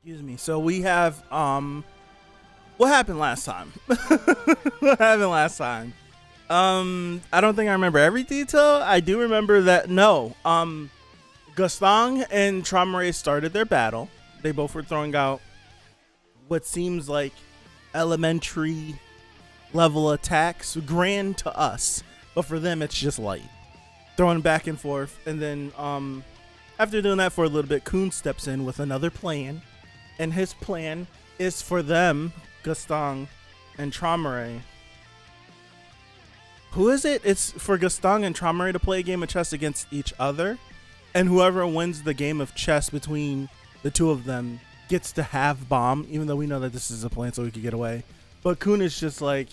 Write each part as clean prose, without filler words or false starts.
Excuse me. So we have what happened last time? What happened last time? I don't think I remember every detail. I do remember that no. Gaston and Traumeré started their battle. They both were throwing out what seems like elementary level attacks, grand to us, but for them it's just light. Throwing back and forth, and then after doing that for a little bit, Kun steps in with another plan, and his plan is for them, Gaston and Traumeré. Who is it? It's for Gaston and Traumeré to play a game of chess against each other, and whoever wins the game of chess between the two of them gets to have bomb, even though we know that this is a plan so we could get away. But Kun is just like,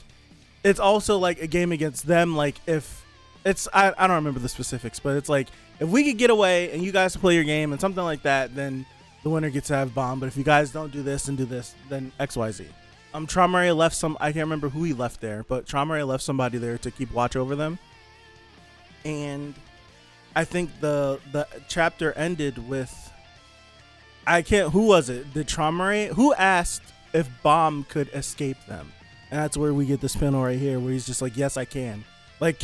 it's also like a game against them. Like if it's, I don't remember the specifics, but it's like if we could get away and you guys play your game and something like that, then the winner gets to have bomb. But if you guys don't do this and do this, then XYZ. Traumeré left some, I can't remember who he left there, but Traumeré left somebody there to keep watch over them. And I think the chapter ended with, who was it? Did Traumeré, who asked if bomb could escape them? And that's where we get this panel right here where he's just like, yes, I can. Like,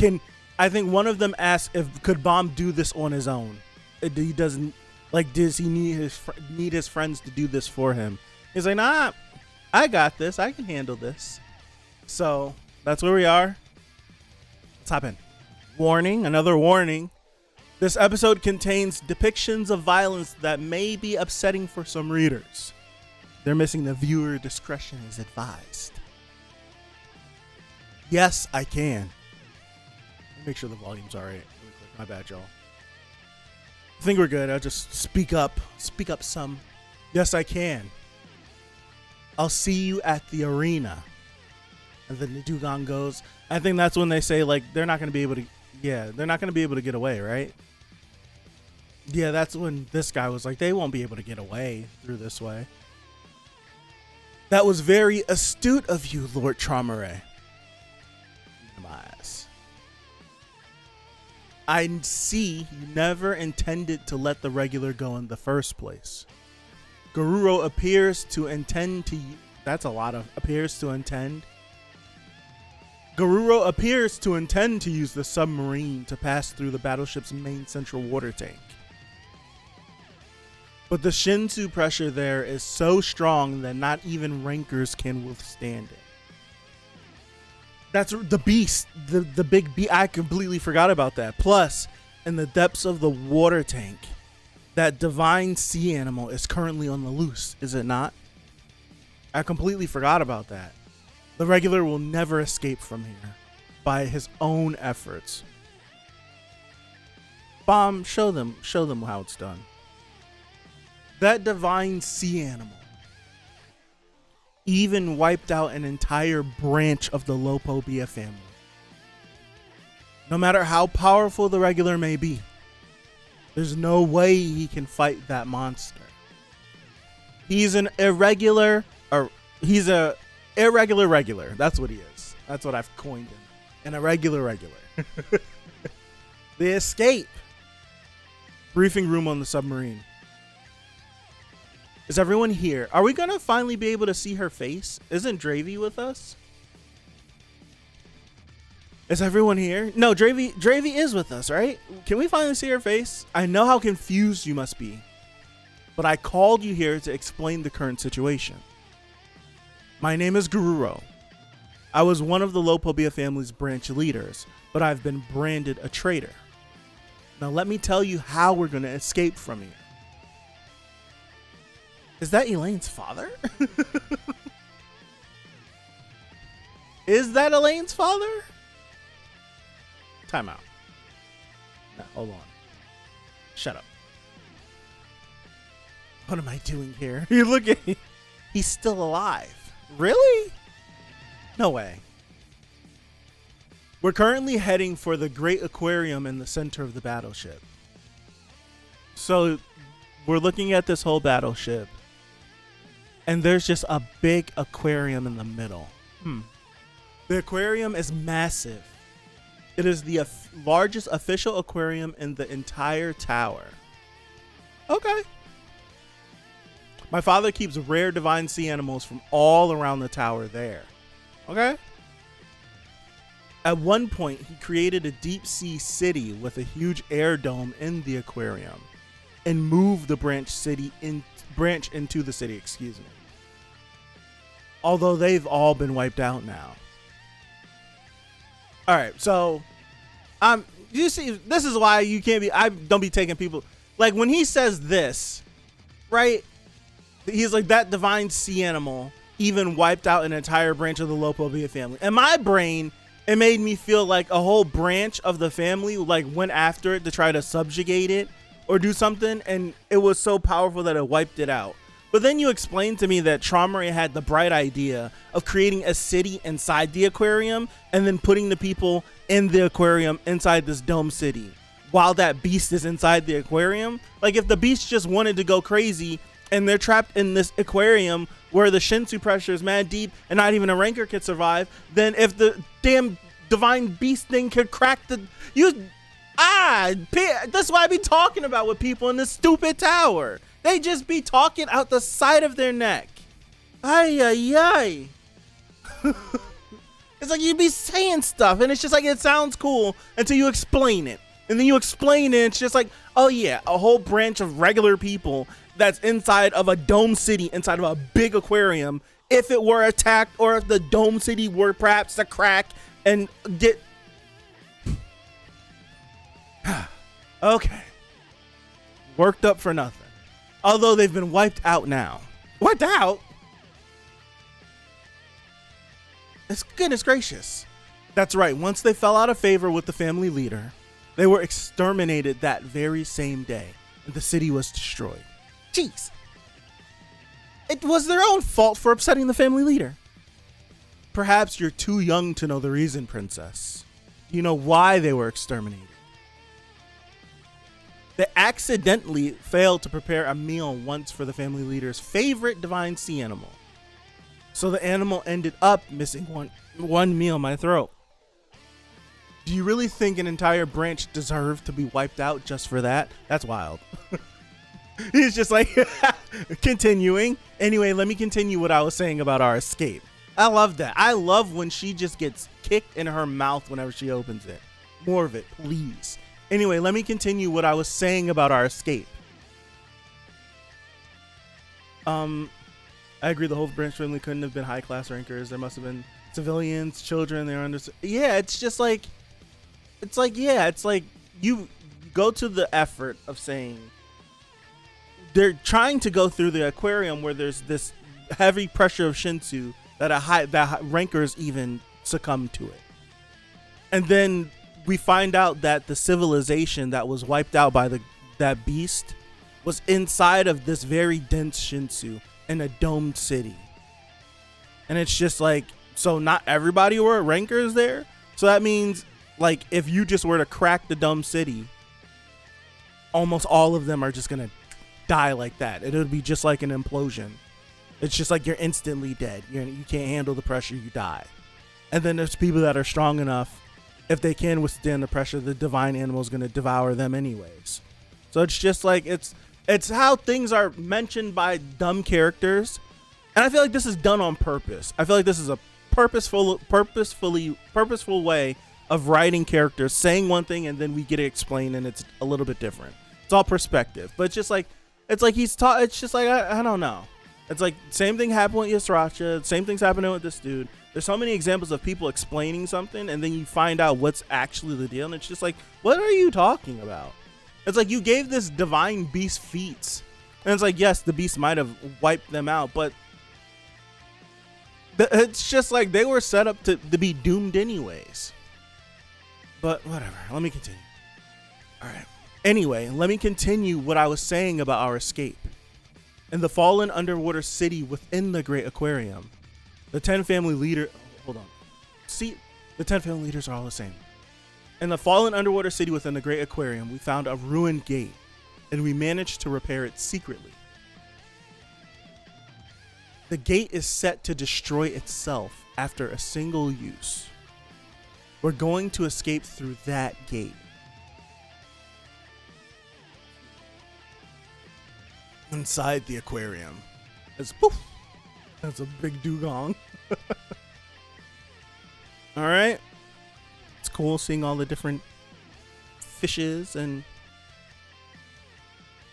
I think one of them asked if could bomb do this on his own. He doesn't, like, does he need his friends to do this for him? He's like, nah, I got this. I can handle this. So that's where we are. Let's hop in. Warning, another warning. This episode contains depictions of violence that may be upsetting for some readers. They're missing the viewer discretion is advised. Yes, I can. Make sure the volume's all right. My bad, y'all. I think we're good. I'll just speak up some. Yes, I can. I'll see you at the arena. And then the Dugong goes. I think that's when they say, like, they're not going to be able to, they're not going to be able to get away, right? Yeah, that's when this guy was like, they won't be able to get away through this way. That was very astute of you, Lord Traumeré. I see you never intended to let the regular go in the first place. Garuro appears to intend to... That's a lot of appears to intend. Garuro appears to intend to use the submarine to pass through the battleship's main central water tank. But the Shinsu pressure there is so strong that not even rankers can withstand it. That's the beast, the big beast. I completely forgot about that. Plus, in the depths of the water tank, that divine sea animal is currently on the loose, is it not? I completely forgot about that. The regular will never escape from here by his own efforts. Bomb, show them how it's done. That divine sea animal even wiped out an entire branch of the Lopobia family. No matter how powerful the regular may be, there's no way he can fight that monster. He's an irregular, or he's a irregular regular. That's what he is. That's what I've coined him. An irregular regular. They escape. Briefing room on the submarine. Is everyone here? Are we gonna finally be able to see her face? Isn't Dravy with us? Is everyone here? No, Dravy is with us, right? Can we finally see her face? I know how confused you must be, but I called you here to explain the current situation. My name is Garuro. I was one of the Lopobia family's branch leaders, but I've been branded a traitor. Now let me tell you how we're gonna escape from here. Is that Elaine's father? Is that Elaine's father? Time out. No, hold on. Shut up. What am I doing here? You look at me. He's still alive. Really? No way. We're currently heading for the Great Aquarium in the center of the battleship. So we're looking at this whole battleship. And there's just a big aquarium in the middle. The aquarium is massive. It is the largest official aquarium in the entire tower. Okay. My father keeps rare divine sea animals from all around the tower there. Okay? At one point, he created a deep sea city with a huge air dome in the aquarium and moved the branch into the city, excuse me. Although they've all been wiped out now. All right, so you see, this is why you can't be, I don't be taking people, like when he says this, right? He's like, that divine sea animal even wiped out an entire branch of the Lopobia family. In my brain, it made me feel like a whole branch of the family like went after it to try to subjugate it or do something, and it was so powerful that it wiped it out. But then you explained to me that Traumeré had the bright idea of creating a city inside the aquarium and then putting the people in the aquarium inside this dome city while that beast is inside the aquarium. Like if the beast just wanted to go crazy and they're trapped in this aquarium where the Shinsu pressure is mad deep and not even a ranker could survive, then if the damn divine beast thing could crack that's what I be talking about with people in this stupid tower. They just be talking out the side of their neck. Ay, ay, ay. It's like you be saying stuff and it's just like, it sounds cool until you explain it. And then you explain it, it's just like, oh yeah, a whole branch of regular people that's inside of a dome city, inside of a big aquarium. If it were attacked or if the dome city were perhaps to crack and get... Okay. Worked up for nothing. Although they've been wiped out now. Wiped out? It's goodness gracious. That's right. Once they fell out of favor with the family leader, they were exterminated that very same day. And the city was destroyed. Jeez. It was their own fault for upsetting the family leader. Perhaps you're too young to know the reason, princess. You know why they were exterminated. They accidentally failed to prepare a meal once for the family leader's favorite divine sea animal. So the animal ended up missing one meal in my throat. Do you really think an entire branch deserved to be wiped out just for that? That's wild. He's just like, continuing. Anyway, let me continue what I was saying about our escape. I love that. I love when she just gets kicked in her mouth whenever she opens it. More of it, please. Anyway, let me continue what I was saying about our escape. I agree the whole branch family couldn't have been high-class rankers. There must have been civilians, children, they're under... Yeah, it's just like... It's like you go to the effort of saying... They're trying to go through the aquarium where there's this heavy pressure of Shinsu that rankers even succumb to it. And then we find out that the civilization that was wiped out by that beast was inside of this very dense Shinsu in a domed city. And it's just like, so not everybody were rankers there. So that means like if you just were to crack the dome city, almost all of them are just gonna die like that. It would be just like an implosion. It's just like you're instantly dead. You can't handle the pressure, you die. And then there's people that are strong enough, if they can withstand the pressure, the divine animal is going to devour them anyways. So it's just like, it's how things are mentioned by dumb characters. And I feel like this is done on purpose. I feel like this is a purposeful way of writing characters, saying one thing and then we get it explained and it's a little bit different. It's all perspective, but it's just like, it's like he's taught, it's just like, I don't know. It's like same thing happened with Yasracha, same thing's happening with this dude. There's so many examples of people explaining something and then you find out what's actually the deal and it's just like, what are you talking about? It's like you gave this divine beast feats and it's like, yes, the beast might have wiped them out, but it's just like they were set up to be doomed anyways. But whatever, let me continue. All right. Anyway, let me continue what I was saying about our escape. In the fallen underwater city within the Great Aquarium, the 10 family leader... Hold on. See, the 10 family leaders are all the same. In the fallen underwater city within the Great Aquarium, we found a ruined gate, and we managed to repair it secretly. The gate is set to destroy itself after a single use. We're going to escape through that gate. Inside the aquarium, It's poof. That's a big dugong. All right. It's cool seeing all the different fishes. And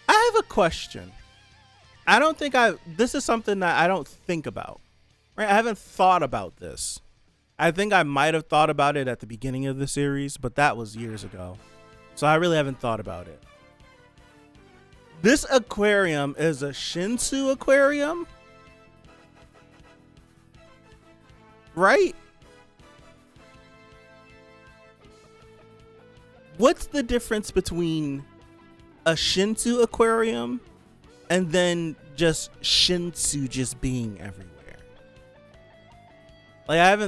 I have a question. This is something that I don't think about, right? I haven't thought about this. I think I might have thought about it at the beginning of the series, but that was years ago. So I really haven't thought about it. This aquarium is a Shinsu aquarium, right? What's the difference between a Shinsu aquarium and then just Shinsu just being everywhere? Like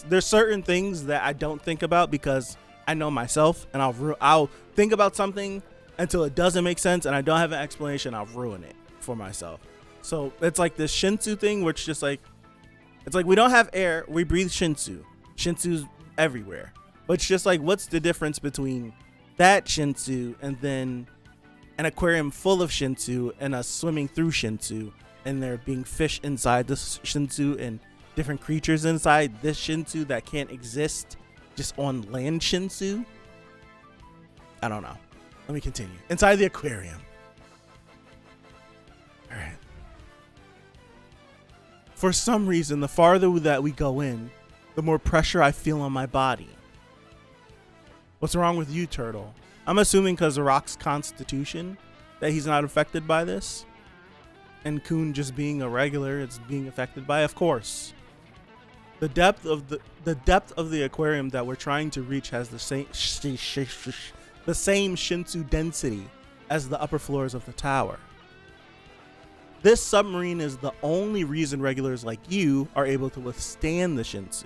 there's certain things that I don't think about because I know myself, and I'll think about something until it doesn't make sense and I don't have an explanation. I'll ruin it for myself. So it's like this Shinsu thing, which just like, it's like we don't have air, we breathe Shinsu. Shinsu's everywhere. But it's just like, what's the difference between that Shinsu and then an aquarium full of Shinsu and us swimming through Shinsu and there being fish inside this Shinsu and different creatures inside this Shinsu that can't exist just on land Shinsu? I don't know. Let me continue. Inside the aquarium. All right. For some reason, the farther that we go in, the more pressure I feel on my body. What's wrong with you, Turtle? I'm assuming because of Rock's constitution that he's not affected by this. And Kun just being a regular, it's being affected by, of course. The depth of the aquarium that we're trying to reach has the same Shinsu density as the upper floors of the tower. This submarine is the only reason regulars like you are able to withstand the Shinsu.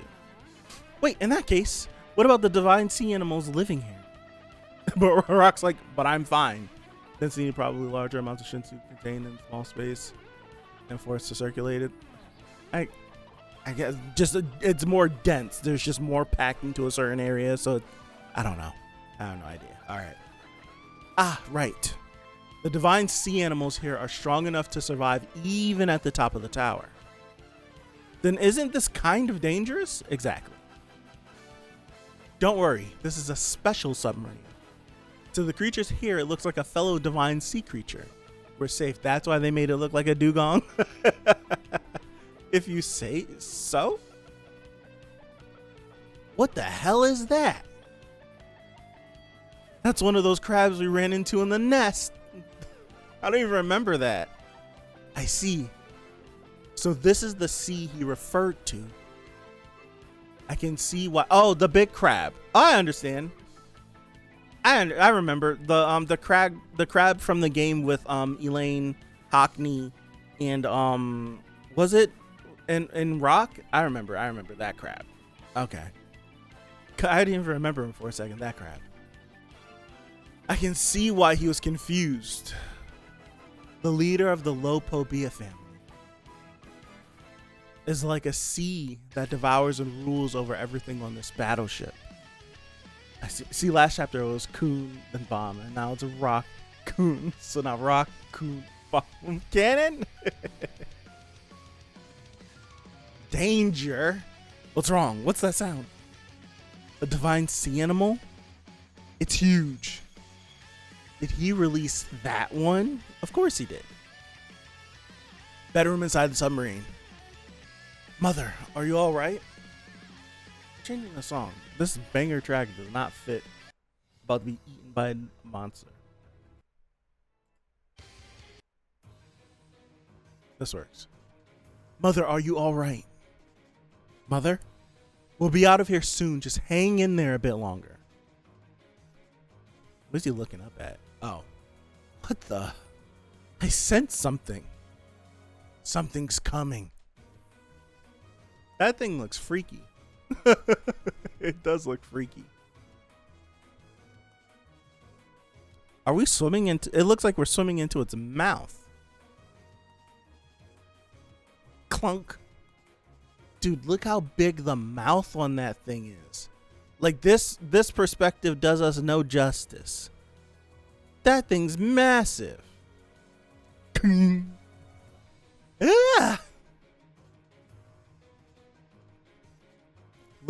Wait, in that case, what about the divine sea animals living here? But Rock's like, but I'm fine. Density probably larger amounts of Shinsu contained in small space and forced to circulate it. I guess just it's more dense. There's just more packed into a certain area. So I don't know. I have no idea. All right. Right. The divine sea animals here are strong enough to survive even at the top of the tower. Then isn't this kind of dangerous? Exactly. Don't worry. This is a special submarine. To the creatures here, it looks like a fellow divine sea creature. We're safe. That's why they made it look like a dugong. If you say so. What the hell is that? That's one of those crabs we ran into in the nest. I don't even remember that. I see. So this is the sea he referred to. I can see why. Oh, the big crab. I understand. I remember the crab from the game with Elaine, Hockney, and was it in Rock? I remember that crab. Okay. I didn't even remember him for a second. That crab. I can see why he was confused. The leader of the Lopobia family is like a sea that devours and rules over everything on this battleship. I see last chapter it was Kun and Bomb, and now it's a Rock Kun. So now Rock Kun Bomb cannon. Danger. What's wrong? What's that sound? A divine sea animal? It's huge. Did he release that one? Of course he did. Bedroom inside the submarine. Mother, are you all right? Changing the song. This banger track does not fit. About to be eaten by a monster. This works. Mother, are you all right? Mother? We'll be out of here soon. Just hang in there a bit longer. What is he looking up at? Oh. What the? I sense something. Something's coming. That thing looks freaky. It does look freaky. Are we swimming into... It looks like we're swimming into its mouth. Clunk. Dude, look how big the mouth on that thing is. Like this perspective does us no justice. That thing's massive.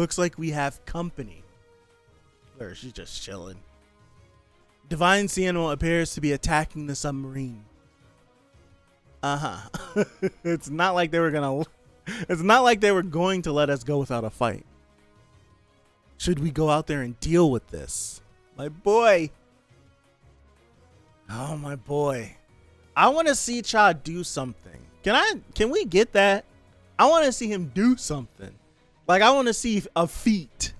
Looks like we have company. Or she's just chilling. Divine Sea Animal appears to be attacking the submarine. It's not like they were going to let us go without a fight. Should we go out there and deal with this? My boy. Oh, my boy. I want to see Cha do something. Can we get that? I want to see him do something. Like, I want to see a feat.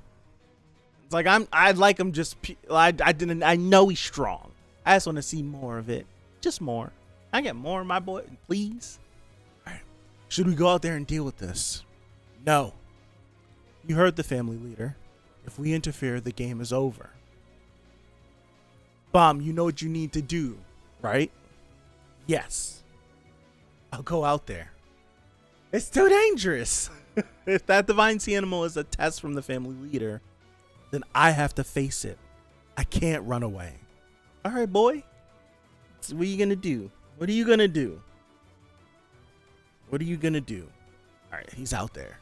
It's like I'd like him just. I know he's strong. I just want to see more of it. Just more. I get more, my boy, please. All right. Should we go out there and deal with this? No. You heard the family leader. If we interfere, the game is over. Bomb, you know what you need to do, right? Yes. I'll go out there. It's too dangerous. If that Divine Sea Animal is a test from the family leader, then I have to face it. I can't run away. All right, boy. So what are you going to do? What are you going to do? What are you going to do? All right, he's out there.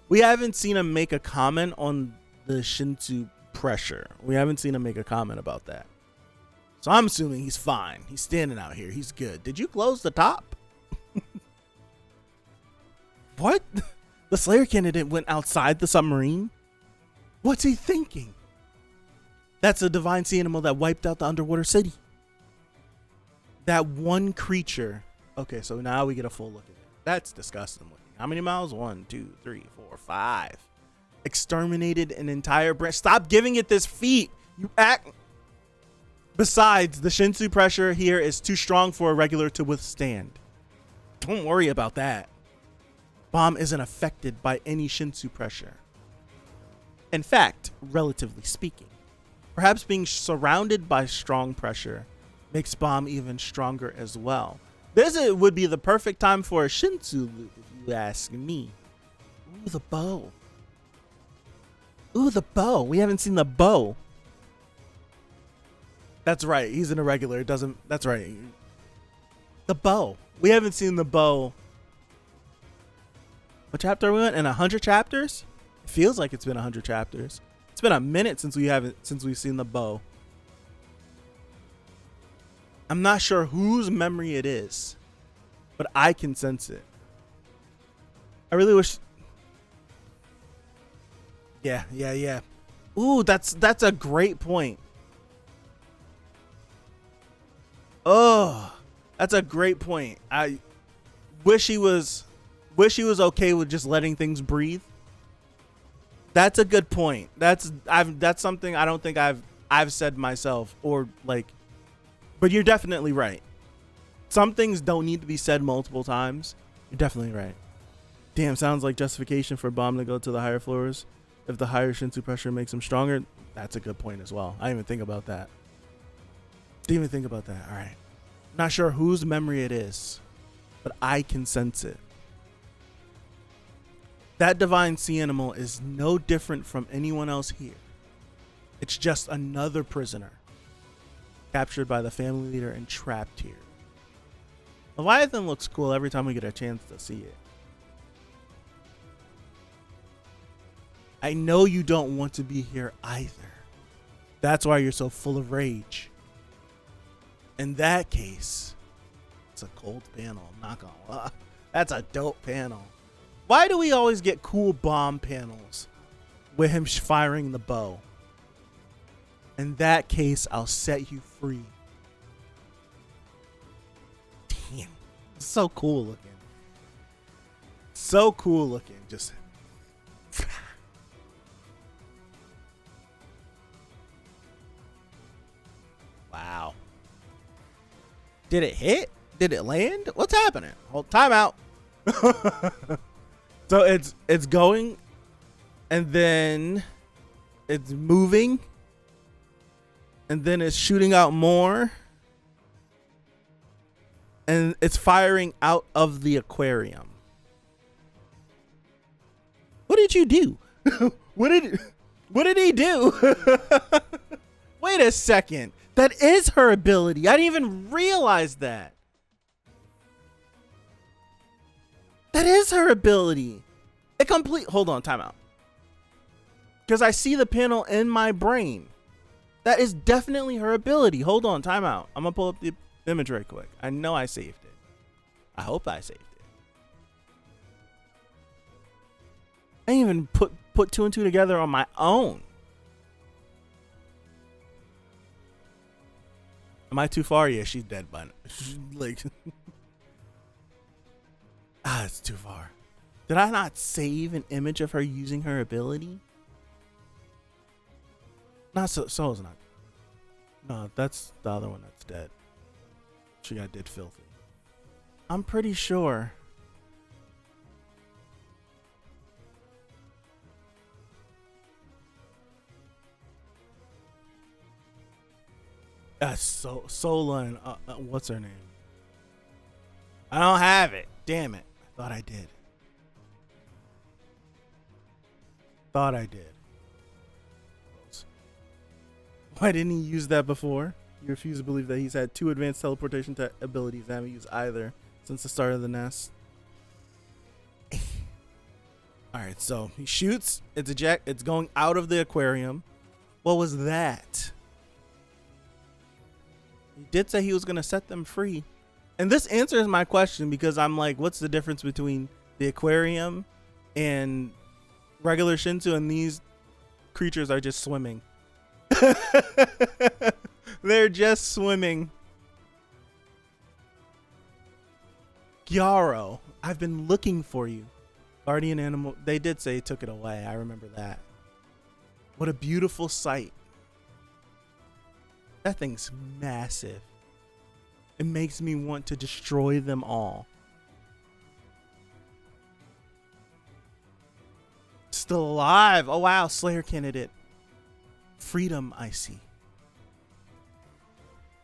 We haven't seen him make a comment on the Shinsu pressure. We haven't seen him make a comment about that. So I'm assuming he's fine. He's standing out here. He's good. Did you close the top? What? The Slayer candidate went outside the submarine? What's he thinking? That's a Divine Sea Animal that wiped out the underwater city. That one creature. Okay, so now we get a full look at it. That's disgusting looking. How many miles? 1, 2, 3, 4, 5. Exterminated an entire branch. Stop giving it this feat. You act. Besides, the Shinsu pressure here is too strong for a regular to withstand. Don't worry about that. Bomb isn't affected by any Shinsu pressure. In fact, relatively speaking, perhaps being surrounded by strong pressure makes Bomb even stronger as well. This would be the perfect time for a Shinsu loop, if you ask me. Ooh, the bow. Ooh, the bow. We haven't seen the bow. That's right. He's an irregular. That's right. The bow. We haven't seen the bow. What chapter are we in? In 100 chapters? It feels like it's been 100 chapters. It's been a minute since we've seen the bow. I'm not sure whose memory it is, but I can sense it. I really wish. Yeah. Ooh, that's a great point. Oh, that's a great point. I wish he was okay with just letting things breathe. That's a good point. That's something I don't think I've said myself, or like, but you're definitely right. Some things don't need to be said multiple times. You're definitely right. Damn, sounds like justification for Bomb to go to the higher floors. If the higher Shinsu pressure makes him stronger, that's a good point as well. I didn't even think about that. All right. Not sure whose memory it is, but I can sense it. That Divine Sea Animal is no different from anyone else here. It's just another prisoner, captured by the family leader and trapped here. Leviathan looks cool every time we get a chance to see it. I know you don't want to be here either. That's why you're so full of rage. In that case, it's a cold panel. I'm not gonna lie. That's a dope panel. Why do we always get cool Bomb panels with him firing the bow? In that case, I'll set you free. Damn. So cool looking. So cool looking. Just. Wow. Did it hit? Did it land? What's happening? Hold, time out. So it's going, and then it's moving, and then it's shooting out more, and it's firing out of the aquarium. What did you do? What did he do? Wait a second. That is her ability. I didn't even realize that. That is her ability. Hold on, time out. Because I see the panel in my brain. That is definitely her ability. Hold on, time out. I'm going to pull up the image right quick. I know I saved it. I hope I saved it. I didn't even put two and two together on my own. Am I too far? Yeah, she's dead, but like, it's too far. Did I not save an image of her using her ability? Not Soul's not. No, that's the other one that's dead. She got did filthy. I'm pretty sure. That's Sola and what's her name? I don't have it. Damn it. I thought I did. Why didn't he use that before? You refuse to believe that he's had two advanced teleportation abilities and haven't used either since the start of the nest. Alright, so he shoots. It's going out of the aquarium. What was that? He did say he was going to set them free. And this answers my question because I'm like, what's the difference between the aquarium and regular Shinsu? And these creatures are just swimming. They're just swimming. Gyaro, I've been looking for you. Guardian animal. They did say he took it away. I remember that. What a beautiful sight. That thing's massive. It makes me want to destroy them all. Still alive. Oh, wow. Slayer candidate. Freedom, I see.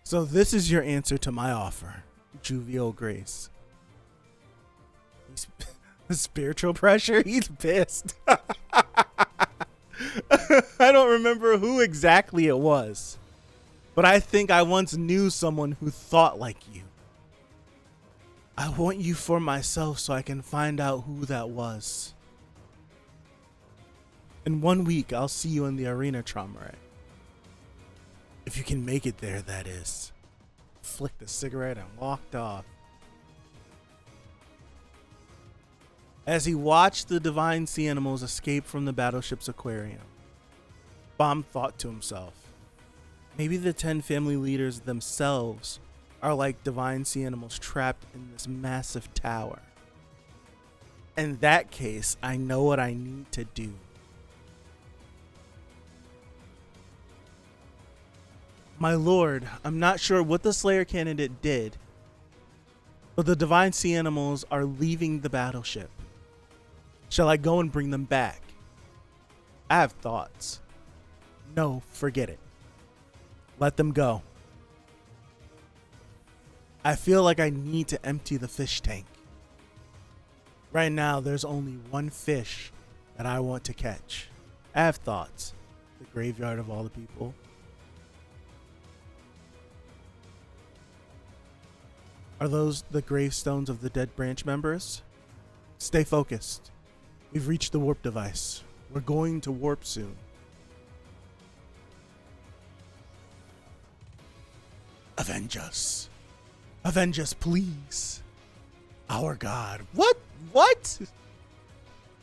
So this is your answer to my offer, Jovial Grace. Spiritual pressure? He's pissed. I don't remember who exactly it was, but I think I once knew someone who thought like you. I want you for myself so I can find out who that was. In 1 week, I'll see you in the arena, Traumerite. If you can make it there, that is. Flicked a cigarette and walked off. As he watched the divine sea animals escape from the battleship's aquarium, Baum thought to himself, maybe the 10 family leaders themselves are like divine sea animals trapped in this massive tower. In that case, I know what I need to do. My lord, I'm not sure what the Slayer candidate did, but the divine sea animals are leaving the battleship. Shall I go and bring them back? I have thoughts. No, forget it. Let them go. I feel like I need to empty the fish tank. Right now, there's only one fish that I want to catch. I have thoughts. The graveyard of all the people. Are those the gravestones of the dead branch members? Stay focused. We've reached the warp device. We're going to warp soon. Avenge us. Avenge us, please. Our God. What? What?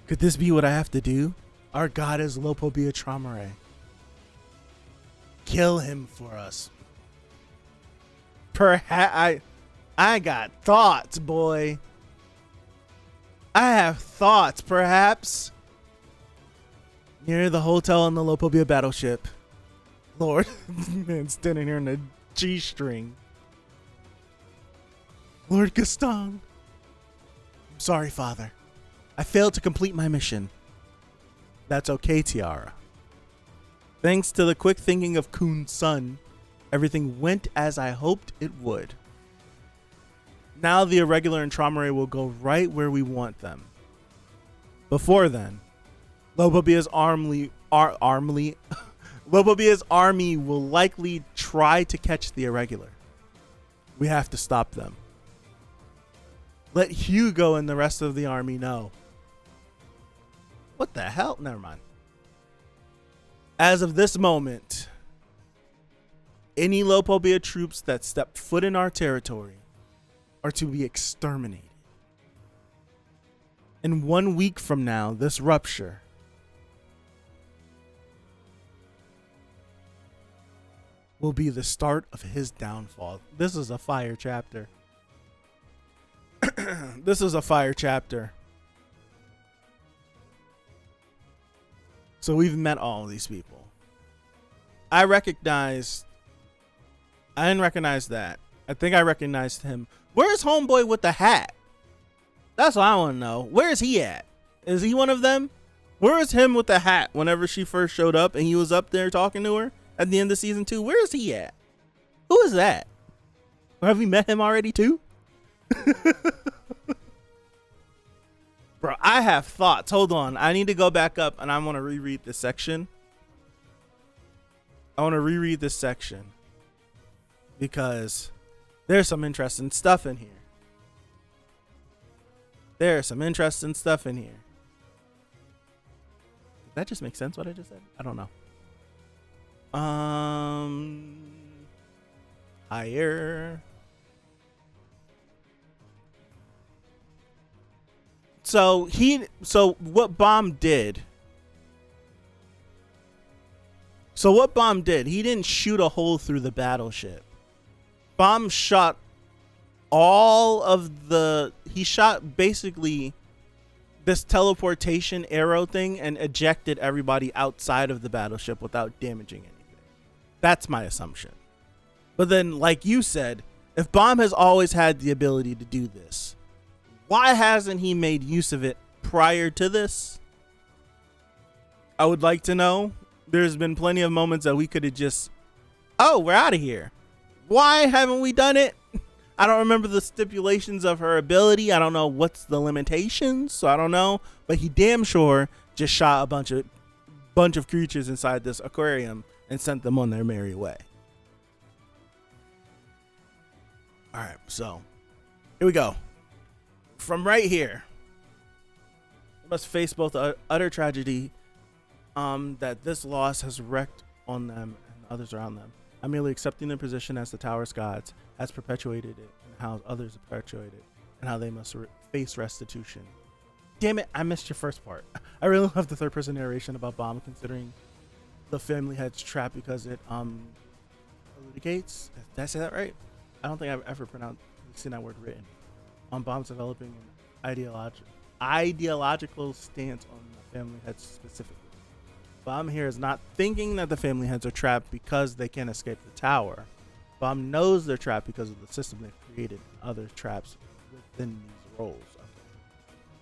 Could this be what I have to do? Our God is Lopobia Traumare. Kill him for us. Perhaps I got thoughts, boy. I have thoughts, perhaps. Near the hotel on the Lopobia battleship. Lord, man standing here in a G-string. Lord Gaston. I'm sorry, Father. I failed to complete my mission. That's okay, Tiara. Thanks to the quick thinking of Kun's son, everything went as I hoped it would. Now the Irregular and Traumare will go right where we want them. Before then, Lopobia's Lopobia's army will likely try to catch the Irregular. We have to stop them. Let Hugo and the rest of the army know. What the hell? Never mind. As of this moment, any Lopobia troops that step foot in our territory are to be exterminated. In 1 week from now, this rupture will be the start of his downfall. This is a fire chapter. This is a fire chapter. So we've met all of these people. I didn't recognize that. I think I recognized him. Where's homeboy with the hat? That's what I want to know. Where is he at? Is he one of them? Where is him with the hat whenever she first showed up and he was up there talking to her at the end of season 2? Where is he at? Who is that? Have we met him already too? Bro, I have thoughts. Hold on. I need to go back up and I want to reread this section. Because there's some interesting stuff in here. Did that just make sense what I just said? I don't know. Higher. So what Bomb did. He didn't shoot a hole through the battleship. Bomb shot he shot basically this teleportation arrow thing and ejected everybody outside of the battleship without damaging anything. That's my assumption. But then, like you said, if Bomb has always had the ability to do this, why hasn't he made use of it prior to this? I would like to know. There's been plenty of moments that we could have just, we're out of here. Why haven't we done it? I don't remember the stipulations of her ability. I don't know what's the limitations, so I don't know. But he damn sure just shot a bunch of creatures inside this aquarium and sent them on their merry way. All right, so here we go. From right here, we must face both the utter tragedy that this loss has wreaked on them and others around them. I'm merely accepting their position as the tower's gods has perpetuated it and how others perpetuate it and how they must face restitution. Damn it, I missed your first part. I really love the third person narration about Bomb, considering the family head's trapped because it litigates. Did I say that right? I don't think I've ever seen that word written. On Bomb's developing an ideological stance on the family heads specifically. Bomb here is not thinking that the family heads are trapped because they can't escape the tower. Bomb knows they're trapped because of the system they've created and other traps within these roles.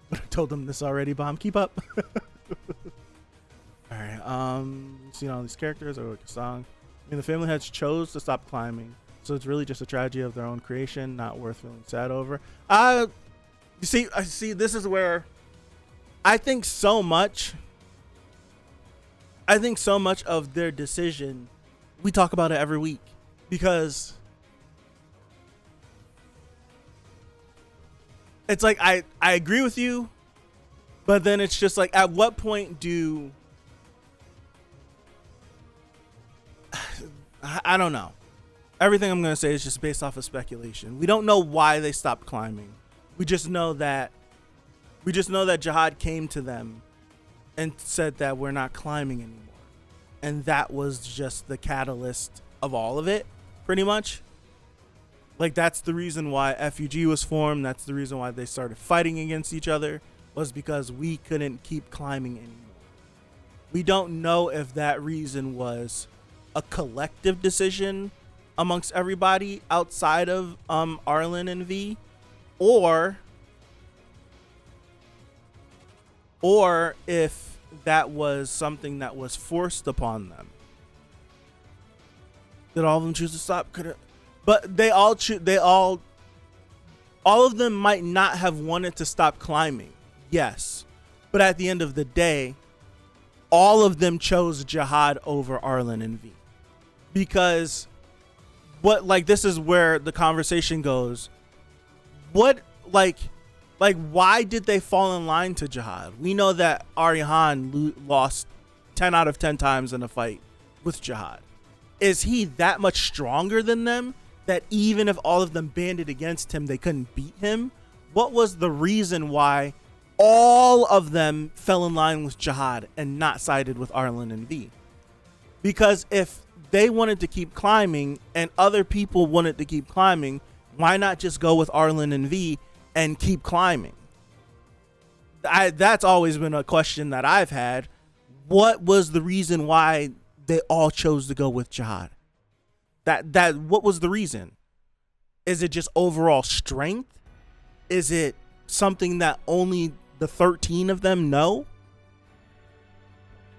But I told them this already, Bomb. Keep up. Alright, seeing all these characters or like a song. I mean, the family heads chose to stop climbing, so it's really just a tragedy of their own creation, not worth feeling sad over. You see, this is where I think so much of their decision, we talk about it every week, because it's like I agree with you, but then it's just like, at what point do I don't know. Everything I'm going to say is just based off of speculation. We don't know why they stopped climbing. We just know that Jihad came to them and said that we're not climbing anymore. And that was just the catalyst of all of it, pretty much. Like, that's the reason why FUG was formed. That's the reason why they started fighting against each other, was because we couldn't keep climbing anymore. We don't know if that reason was a collective decision amongst everybody outside of Arlen and V, or if that was something that was forced upon them. Did all of them choose to stop? But they all of them might not have wanted to stop climbing. Yes. But at the end of the day, all of them chose Jihad over Arlen and V. Because this is where the conversation goes. Why did they fall in line to Jihad? We know that Arihan lost 10 out of 10 times in a fight with Jihad. Is he that much stronger than them that even if all of them banded against him, they couldn't beat him? What was the reason why all of them fell in line with Jihad and not sided with Arlen and V? Because if they wanted to keep climbing and other people wanted to keep climbing, why not just go with Arlen and V and keep climbing? That's always been a question that I've had. What was the reason why they all chose to go with Jihad? What was the reason? Is it just overall strength? Is it something that only the 13 of them know?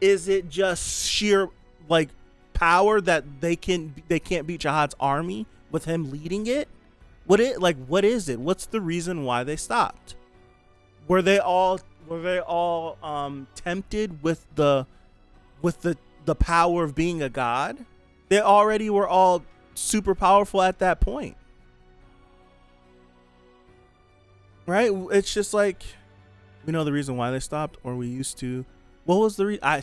Is it just sheer like power that they can't beat Jihad's army with him leading it? What is it? What's the reason why they stopped? Were they all tempted with the power of being a god? They already were all super powerful at that point. Right? It's just like, we know the reason why they stopped, or we used to. What was the reason? I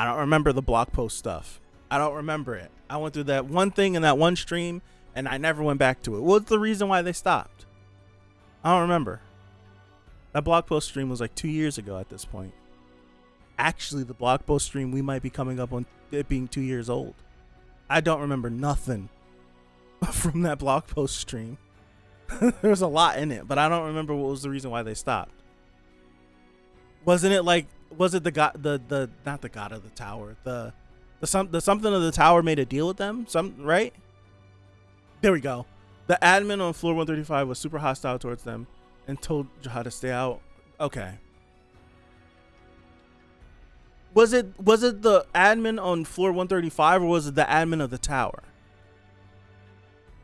don't remember the blog post stuff. I don't remember it. I went through that one thing in that one stream, and I never went back to it. What's the reason why they stopped? I don't remember. That blog post stream was like 2 years ago at this point. Actually, the blog post stream, we might be coming up on it being 2 years old. I don't remember nothing from that blog post stream. There was a lot in it, but I don't remember what was the reason why they stopped. Was it the god, the not the god of the tower, the something of the tower made a deal with them? Right? There we go. The admin on floor 135 was super hostile towards them and told Jihad to stay out. Okay. Was it the admin on floor 135 or was it the admin of the tower?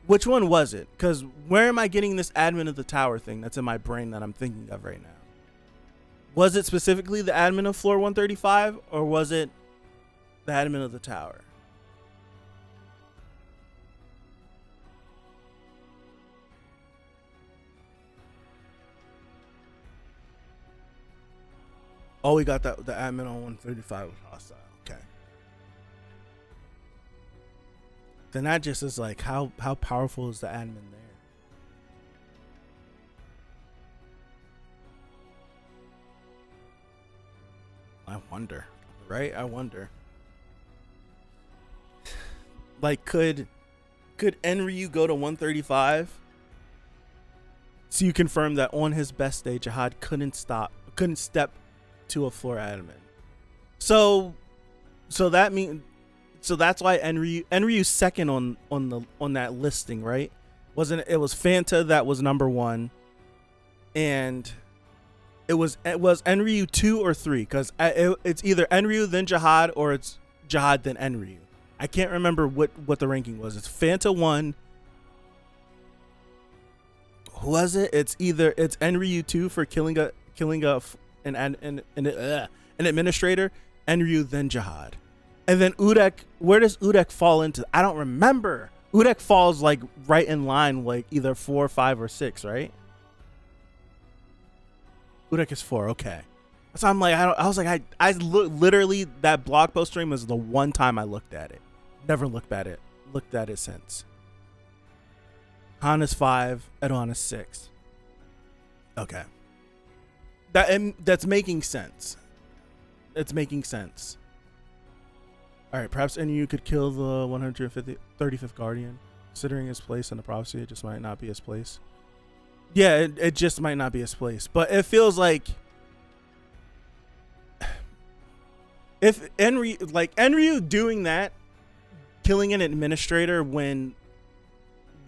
Which one was it? Because where am I getting this admin of the tower thing that's in my brain that I'm thinking of right now? Was it specifically the admin of floor 135 or was it the admin of the tower? Oh, we got the admin on 135 was hostile. Okay. Then that just is like, how powerful is the admin there? I wonder, right? I wonder. Like, could Enryu go to 135? So you confirm that on his best day, Jihad couldn't step to a floor admin. So that means, so that's why Enryu's second on that listing, right? It was Fanta that was number 1, and it was Enryu 2 or 3, because it's either Enryu then Jihad or it's Jihad then Enryu. I can't remember what the ranking was. It's Fanta 1. Who was it? It's Enryu 2 for killing an administrator, Enryu then Jihad. And then Udek, where does Udek fall into? I don't remember. Udek falls like right in line, like either 4, 5, or 6, right? Udek is 4, okay. So I'm like, I literally, that blog post stream was the one time I looked at it. Never looked at it since. Han is 5, Edon is 6. Okay. That's making sense. It's making sense. All right, perhaps Enryu could kill the 135th Guardian. Considering his place in the prophecy, it just might not be his place. Yeah, it just might not be his place. But it feels like if Enryu doing that, killing an administrator when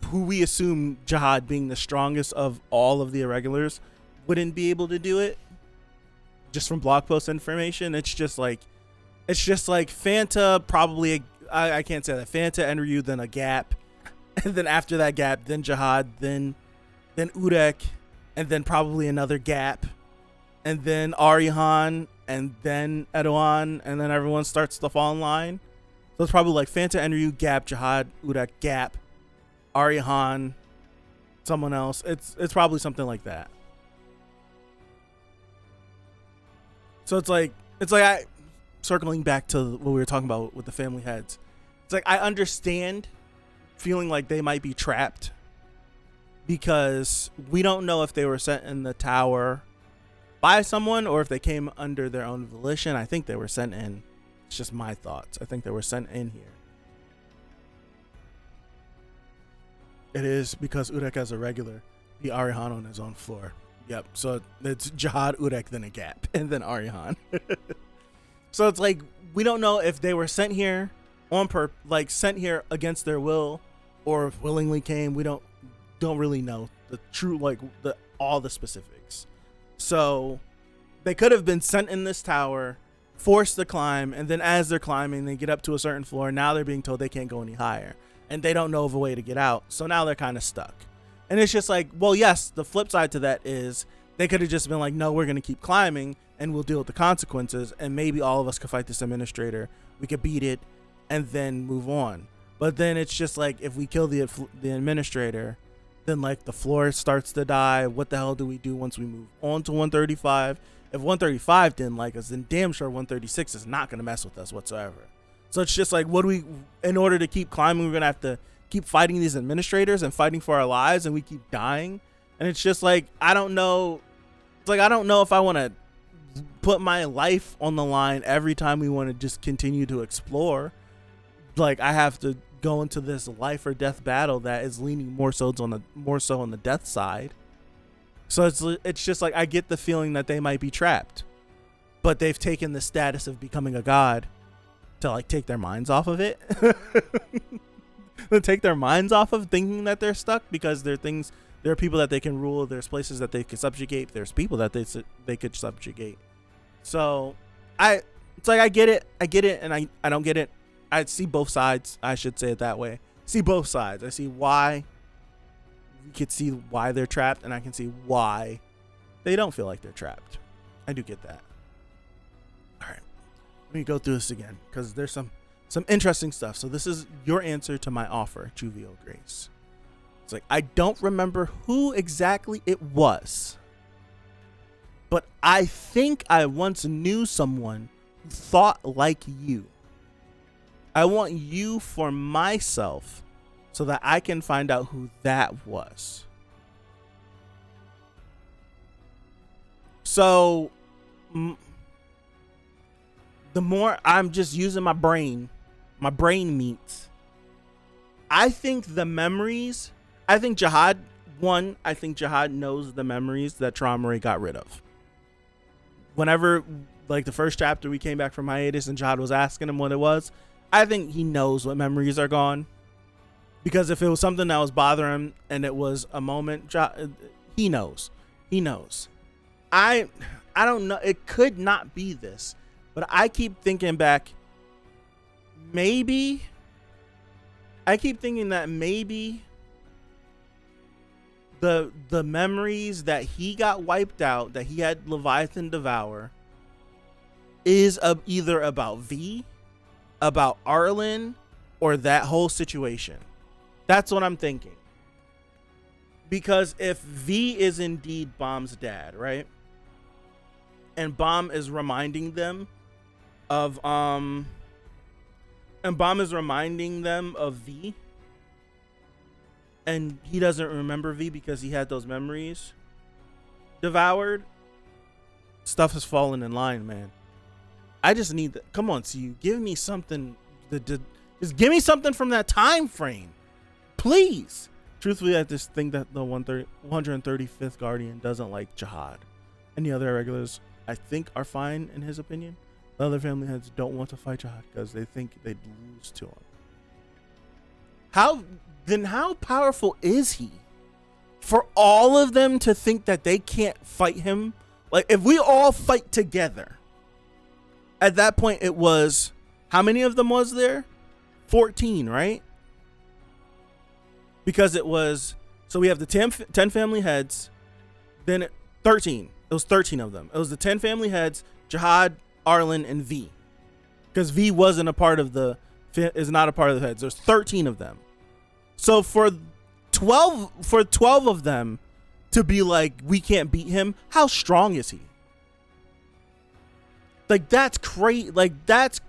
who we assume Jihad being the strongest of all of the irregulars wouldn't be able to do it, just from blog post information. It's just like Fanta probably, I can't say that, Fanta, Enryu, then a gap, and then after that gap, then Jihad, then Udek, and then probably another gap, and then Arihan, and then Edouan, and then everyone starts to fall in line. So it's probably like Fanta, Enryu, gap, Jihad, Udek, gap, Arihan, someone else. It's probably something like that. So it's like circling back to what we were talking about with the family heads, it's like I understand feeling like they might be trapped because we don't know if they were sent in the tower by someone or if they came under their own volition. I think they were sent in. It's just my thoughts. I think they were sent in here. It is because Urek as a regular, the Arihan on his own floor. Yep. So it's Jihad, Urek, then a gap, and then Arihan. So it's like we don't know if they were sent here sent here against their will, or if willingly came. We don't really know the true all the specifics. So they could have been sent in this tower, forced to climb, and then as they're climbing, they get up to a certain floor. Now they're being told they can't go any higher, and they don't know of a way to get out. So now they're kind of stuck. And it's just like, well, yes, the flip side to that is they could have just been like, no, we're going to keep climbing and we'll deal with the consequences. And maybe all of us could fight this administrator. We could beat it and then move on. But then it's just like, if we kill the administrator, then like the floor starts to die. What the hell do we do once we move on to 135? If 135 didn't like us, then damn sure 136 is not going to mess with us whatsoever. So it's just like, in order to keep climbing, we're going to have to keep fighting these administrators and fighting for our lives, and we keep dying. And it's just like, I don't know. It's like, I don't know if I want to put my life on the line every time we want to just continue to explore. Like, I have to go into this life or death battle that is leaning more so on the death side. So it's just like, I get the feeling that they might be trapped, but they've taken the status of becoming a god to like take their minds off of it. To take their minds off of thinking that they're stuck, because there are people that they can rule, there's places that they can subjugate, there's people that they could subjugate. So it's like I get it and I don't get it. I see both sides, I should say it that way. See both sides. I see why you could see why they're trapped, and I can see why they don't feel like they're trapped. I do get that. All right, let me go through this again, because there's some interesting stuff. So this is your answer to my offer, Juvio Grace. It's like, I don't remember who exactly it was, but I think I once knew someone who thought like you. I want you for myself so that I can find out who that was. So the more I'm just using my brain meat, I think the memories, I think Jihad knows the memories that Traumaray got rid of. Whenever, like the first chapter we came back from hiatus and Jihad was asking him what it was, I think he knows what memories are gone. Because if it was something that was bothering him and it was a moment, he knows. I don't know. It could not be this, but I keep thinking back. I keep thinking that maybe the memories that he got wiped out, that he had Leviathan devour, is either about V, about Arlen, or that whole situation. That's what I'm thinking. Because if V is indeed Bomb's dad, right? And Bomb is reminding them of V, and he doesn't remember V because he had those memories devoured, stuff has fallen in line, man. I just need come on, CU, give me something. Just give me something from that time frame, please. Truthfully, I just think that the 135th Guardian doesn't like Jihad. Any other irregulars, I think, are fine in his opinion. The other family heads don't want to fight Jihad because they think they'd lose to him. How powerful is he for all of them to think that they can't fight him? Like, if we all fight together, at that point it was, how many of them was there? 14, right? Because it was, so we have the 10 family heads, then 13. It was 13 of them. It was the 10 family heads, Jihad, Arlen, and V. Because V wasn't a part of is not a part of the heads. There's 13 of them. So for 12 of them to be like, we can't beat him, how strong is he? Like that's crazy. Like that's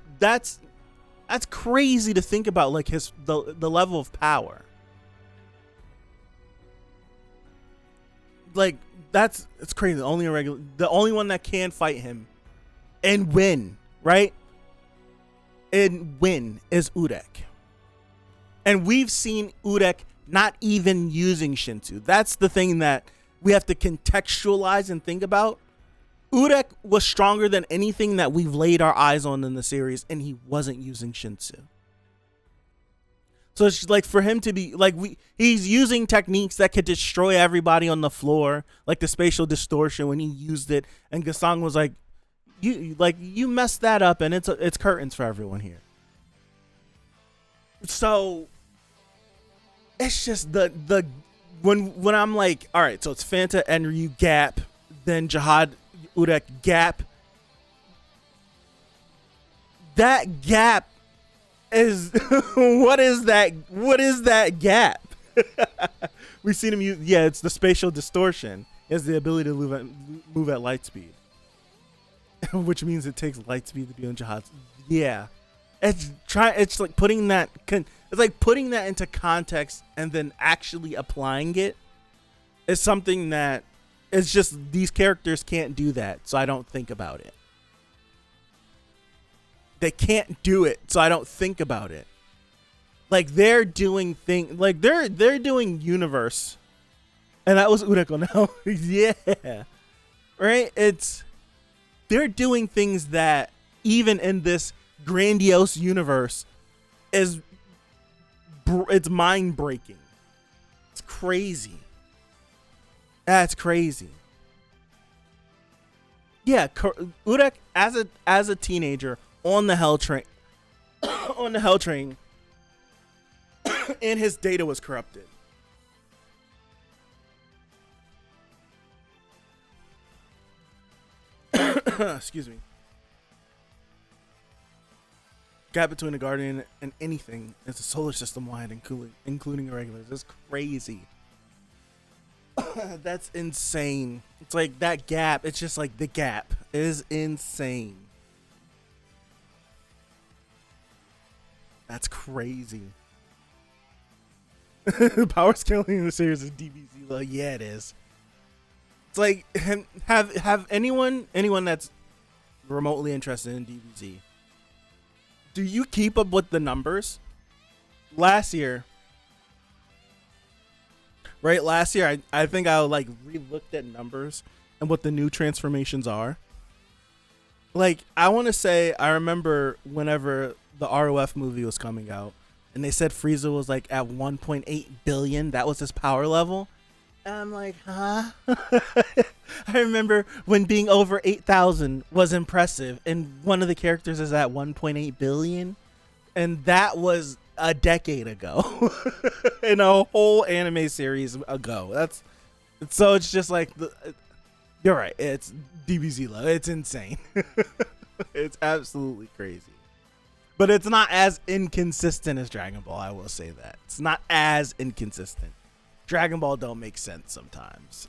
crazy to think about. Like the level of power. Like it's crazy. The only one that can fight him and win, right? And win is Urek. And we've seen Urek not even using Shinsu. That's the thing that we have to contextualize and think about. Urek was stronger than anything that we've laid our eyes on in the series, and he wasn't using Shinsu. So it's like for him to be like he's using techniques that could destroy everybody on the floor, like the spatial distortion when he used it, and Gasang was like, you messed that up, and it's curtains for everyone here. So it's just the when I'm like, all right, so it's Fanta and Ryu gap, then Jihad Urek gap. That gap is what is that gap? We've seen him use, it's the spatial distortion. He has the ability to move at light speed. Which means it takes light speed to be on Jihad. Yeah. It's like putting that into context and then actually applying it is something that it's just these characters can't do that, so I don't think about it. They can't do it, so I don't think about it. Like they're doing they're doing universe, and that was Ureko now. Yeah, right. They're doing things that even in this grandiose universe it's mind breaking. It's crazy. That's crazy. Yeah, Urek as a teenager on the Hell train, and his data was corrupted. Excuse me. Gap between a Guardian and anything is a solar system wide, including irregulars. That's crazy. That's insane. It's like that gap. It's just like the gap is insane. That's crazy. Power scaling in the series is DBZ. Well, yeah, it is. It's like have anyone that's remotely interested in DBZ. Do you keep up with the numbers? Last year, I think I like re-looked at numbers and what the new transformations are. Like, I want to say, I remember whenever the ROF movie was coming out, and they said Frieza was like at 1.8 billion. That was his power level. And I'm like, huh? I remember when being over 8,000 was impressive, and one of the characters is at 1.8 billion, and that was a decade ago, in a whole anime series ago. So it's just like you're right. It's DBZ low. It's insane. It's absolutely crazy. But it's not as inconsistent as Dragon Ball. I will say that it's not as inconsistent. Dragon Ball don't make sense sometimes.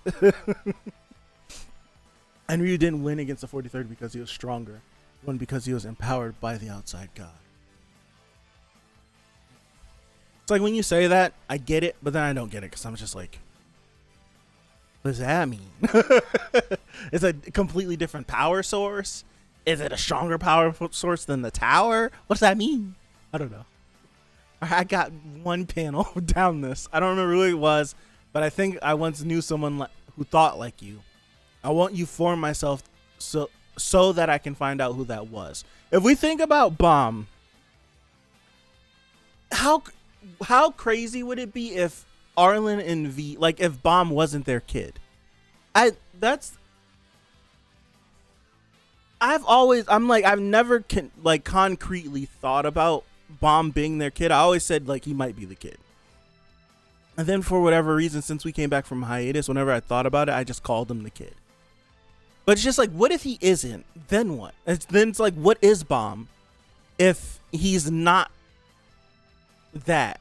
And Ryu didn't win against the 43rd because he was stronger. He won because he was empowered by the outside god. It's like when you say that, I get it, but then I don't get it because I'm just like, what does that mean? It's a completely different power source. Is it a stronger power source than the tower? What does that mean? I don't know. I got one panel down this. I don't remember who it was, but I think I once knew someone who thought like you. I want you form myself so that I can find out who that was. If we think about Bomb, how crazy would it be if Arlen and V, like if Bomb wasn't their kid? I've never concretely thought about Bomb being their kid. I always said like he might be the kid. And then for whatever reason, since we came back from hiatus, whenever I thought about it, I just called him the kid. But it's just like, what if he isn't? Then what? Then it's like, what is Bomb if he's not that?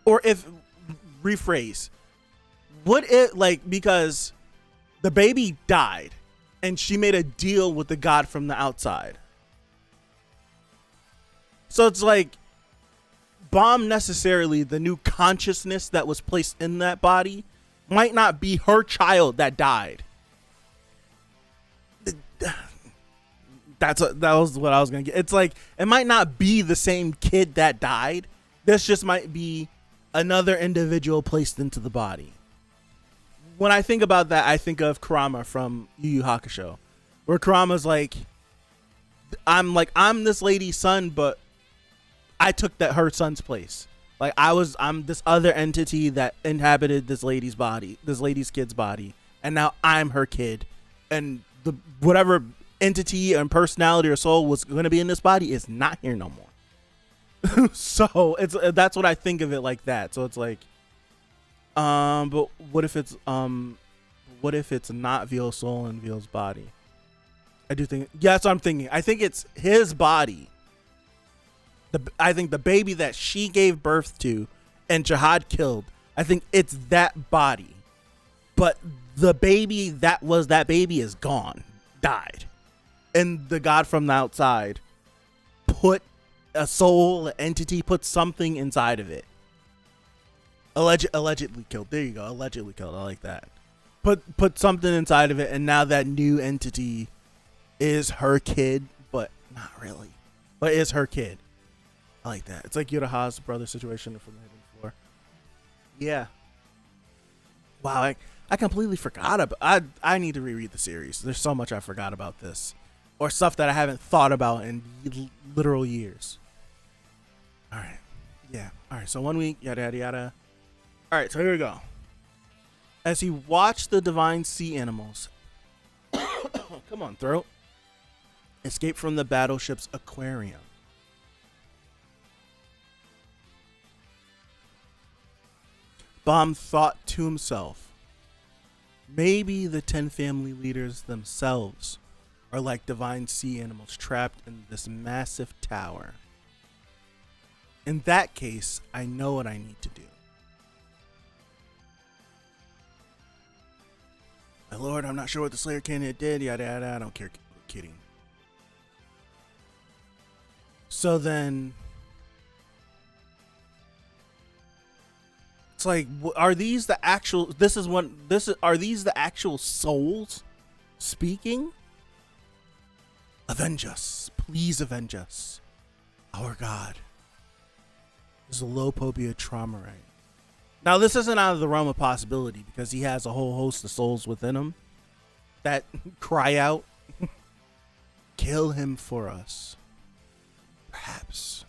Or if, rephrase, what if, like, because the baby died and she made a deal with the god from the outside. So it's like Bomb necessarily, the new consciousness that was placed in that body, might not be her child that died. That was what I was gonna get. It's like it might not be the same kid that died. This just might be another individual placed into the body. When I think about that, I think of Kurama from Yu Yu Hakusho, where Kurama's like, I'm this lady's son, but I took her son's place. Like I'm this other entity that inhabited this lady's body, this lady's kid's body, and now I'm her kid, and the whatever entity and personality or soul was going to be in this body is not here no more. So that's what I think of it like that. So it's like, but what if it's not Veil's soul and Veil's body? I do think, yeah, that's what I'm thinking. I think it's his body. I think the baby that she gave birth to and Jihad killed, I think it's that body. But the baby that was that baby is gone, died. And the god from the outside put a soul, an entity, put something inside of it. Allegedly killed. There you go. Allegedly killed. I like that. Put something inside of it, and now that new entity is her kid, but not really. But is her kid. I like that. It's like Yuraha's brother situation from the Hidden Floor. Yeah. Wow, I completely forgot about. I need to reread the series. There's so much I forgot about this, or stuff that I haven't thought about in literal years. All right. Yeah. All right. So 1 week. Yada yada yada. All right. So here we go. As he watched the divine sea animals, come on, throat, escape from the battleship's aquarium. Bomb thought to himself, maybe the 10 family leaders themselves are like divine sea animals trapped in this massive tower. In that case, I know what I need to do. My lord, I'm not sure what the Slayer candidate did, yada yada, I don't care. Kidding. So then, it's like, are these the actual? Are these the actual souls speaking? Avenge us, please avenge us, our God. This is a Lopobia Traumarite. Now, this isn't out of the realm of possibility because he has a whole host of souls within him that cry out, "Kill him for us." Perhaps.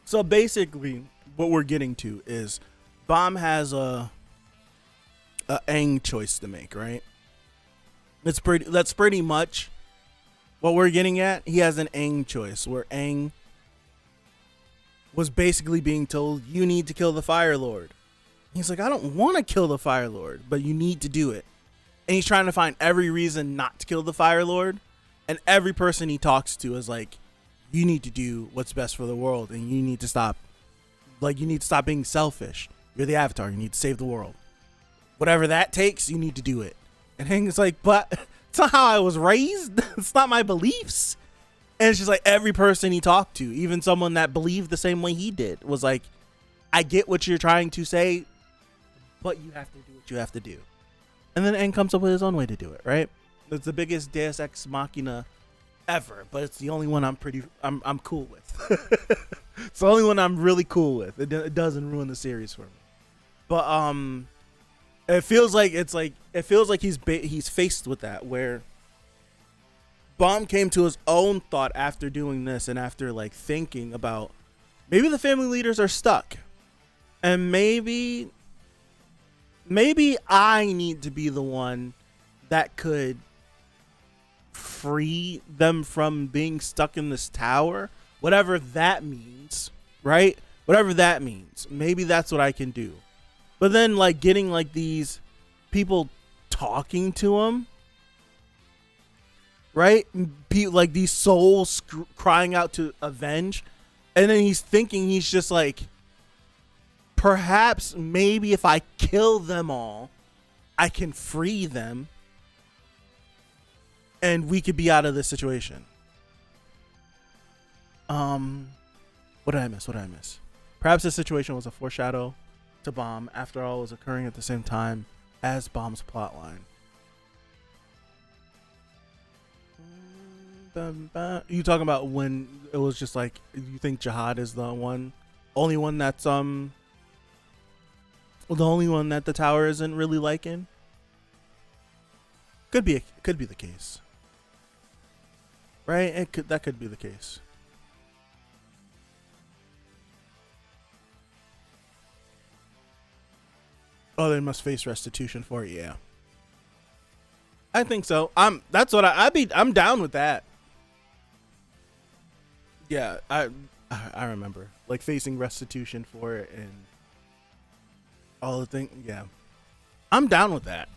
So basically, what we're getting to is Bomb has a Aang choice to make, right? That's pretty much what we're getting at. He has an Aang choice where Aang was basically being told, you need to kill the Fire Lord. He's like, I don't want to kill the Fire Lord, but you need to do it. And he's trying to find every reason not to kill the Fire Lord. And every person he talks to is like, you need to do what's best for the world, and you need to stop. Like, you need to stop being selfish. You're the Avatar. You need to save the world. Whatever that takes, you need to do it. And Aang's like, but it's not how I was raised. It's not my beliefs. And it's just like every person he talked to, even someone that believed the same way he did, was like, I get what you're trying to say, but you have to do what you have to do. And then Aang comes up with his own way to do it, right? It's the biggest Deus Ex Machina ever, but it's the only one I'm cool with. It's the only one I'm really cool with. It doesn't ruin the series for me. But it feels like he's faced with that, where Bomb came to his own thought after doing this and after like thinking about maybe the family leaders are stuck, and maybe I need to be the one that could free them from being stuck in this tower, whatever that means, right? Whatever that means, maybe that's what I can do. But then like getting like these people talking to him, right? Like these souls crying out to avenge. And then he's thinking, he's just like, perhaps maybe if I kill them all, I can free them and we could be out of this situation. What did I miss? Perhaps this situation was a foreshadow to Bomb after all was occurring at the same time as Bomb's plotline. You talking about when it was just like, you think Jihad is the only one that's the only one that the tower isn't really liking? Could be the case, right? That could be the case. Oh, they must face restitution for it. Yeah, I think so. I'm down with that. Yeah, I remember like facing restitution for it and all the things. Yeah, I'm down with that.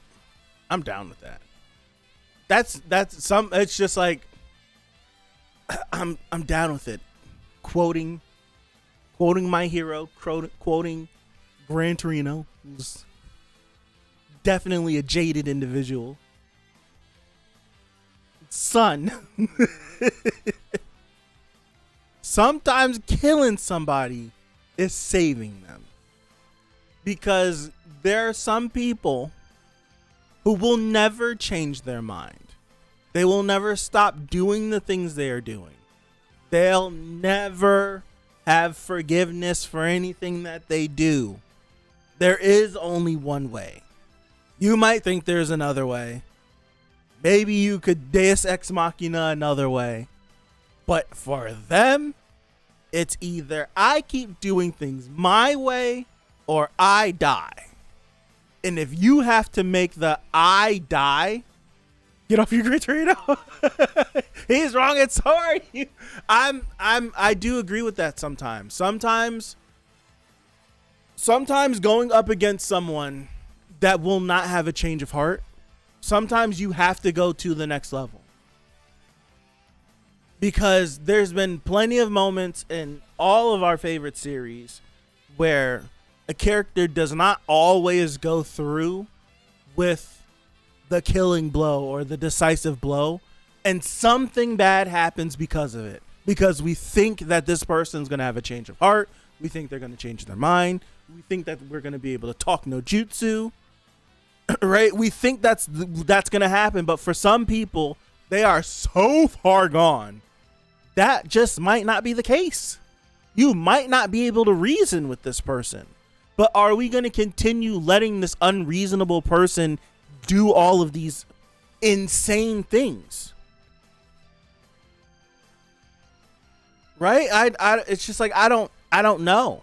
That's some. It's just like I'm down with it. Quoting my hero. Quoting Gran Torino, who's definitely a jaded individual. Son. Sometimes killing somebody is saving them. Because there are some people who will never change their mind. They will never stop doing the things they are doing. They'll never have forgiveness for anything that they do. There is only one way. You might think there's another way. Maybe you could Deus Ex Machina another way. But for them, it's either I keep doing things my way or I die. And if you have to make the I die, get off your Gran Torino. He's wrong and so are you. I do agree with that sometimes. Sometimes going up against someone that will not have a change of heart, sometimes you have to go to the next level. Because there's been plenty of moments in all of our favorite series where a character does not always go through with the killing blow or the decisive blow, and something bad happens because of it. Because we think that this person's going to have a change of heart. We think they're going to change their mind. We think that we're going to be able to talk no jutsu. Right? We think that's going to happen. But for some people, they are so far gone. That just might not be the case. You might not be able to reason with this person. But are we going to continue letting this unreasonable person do all of these insane things? Right? It's just like, I don't know.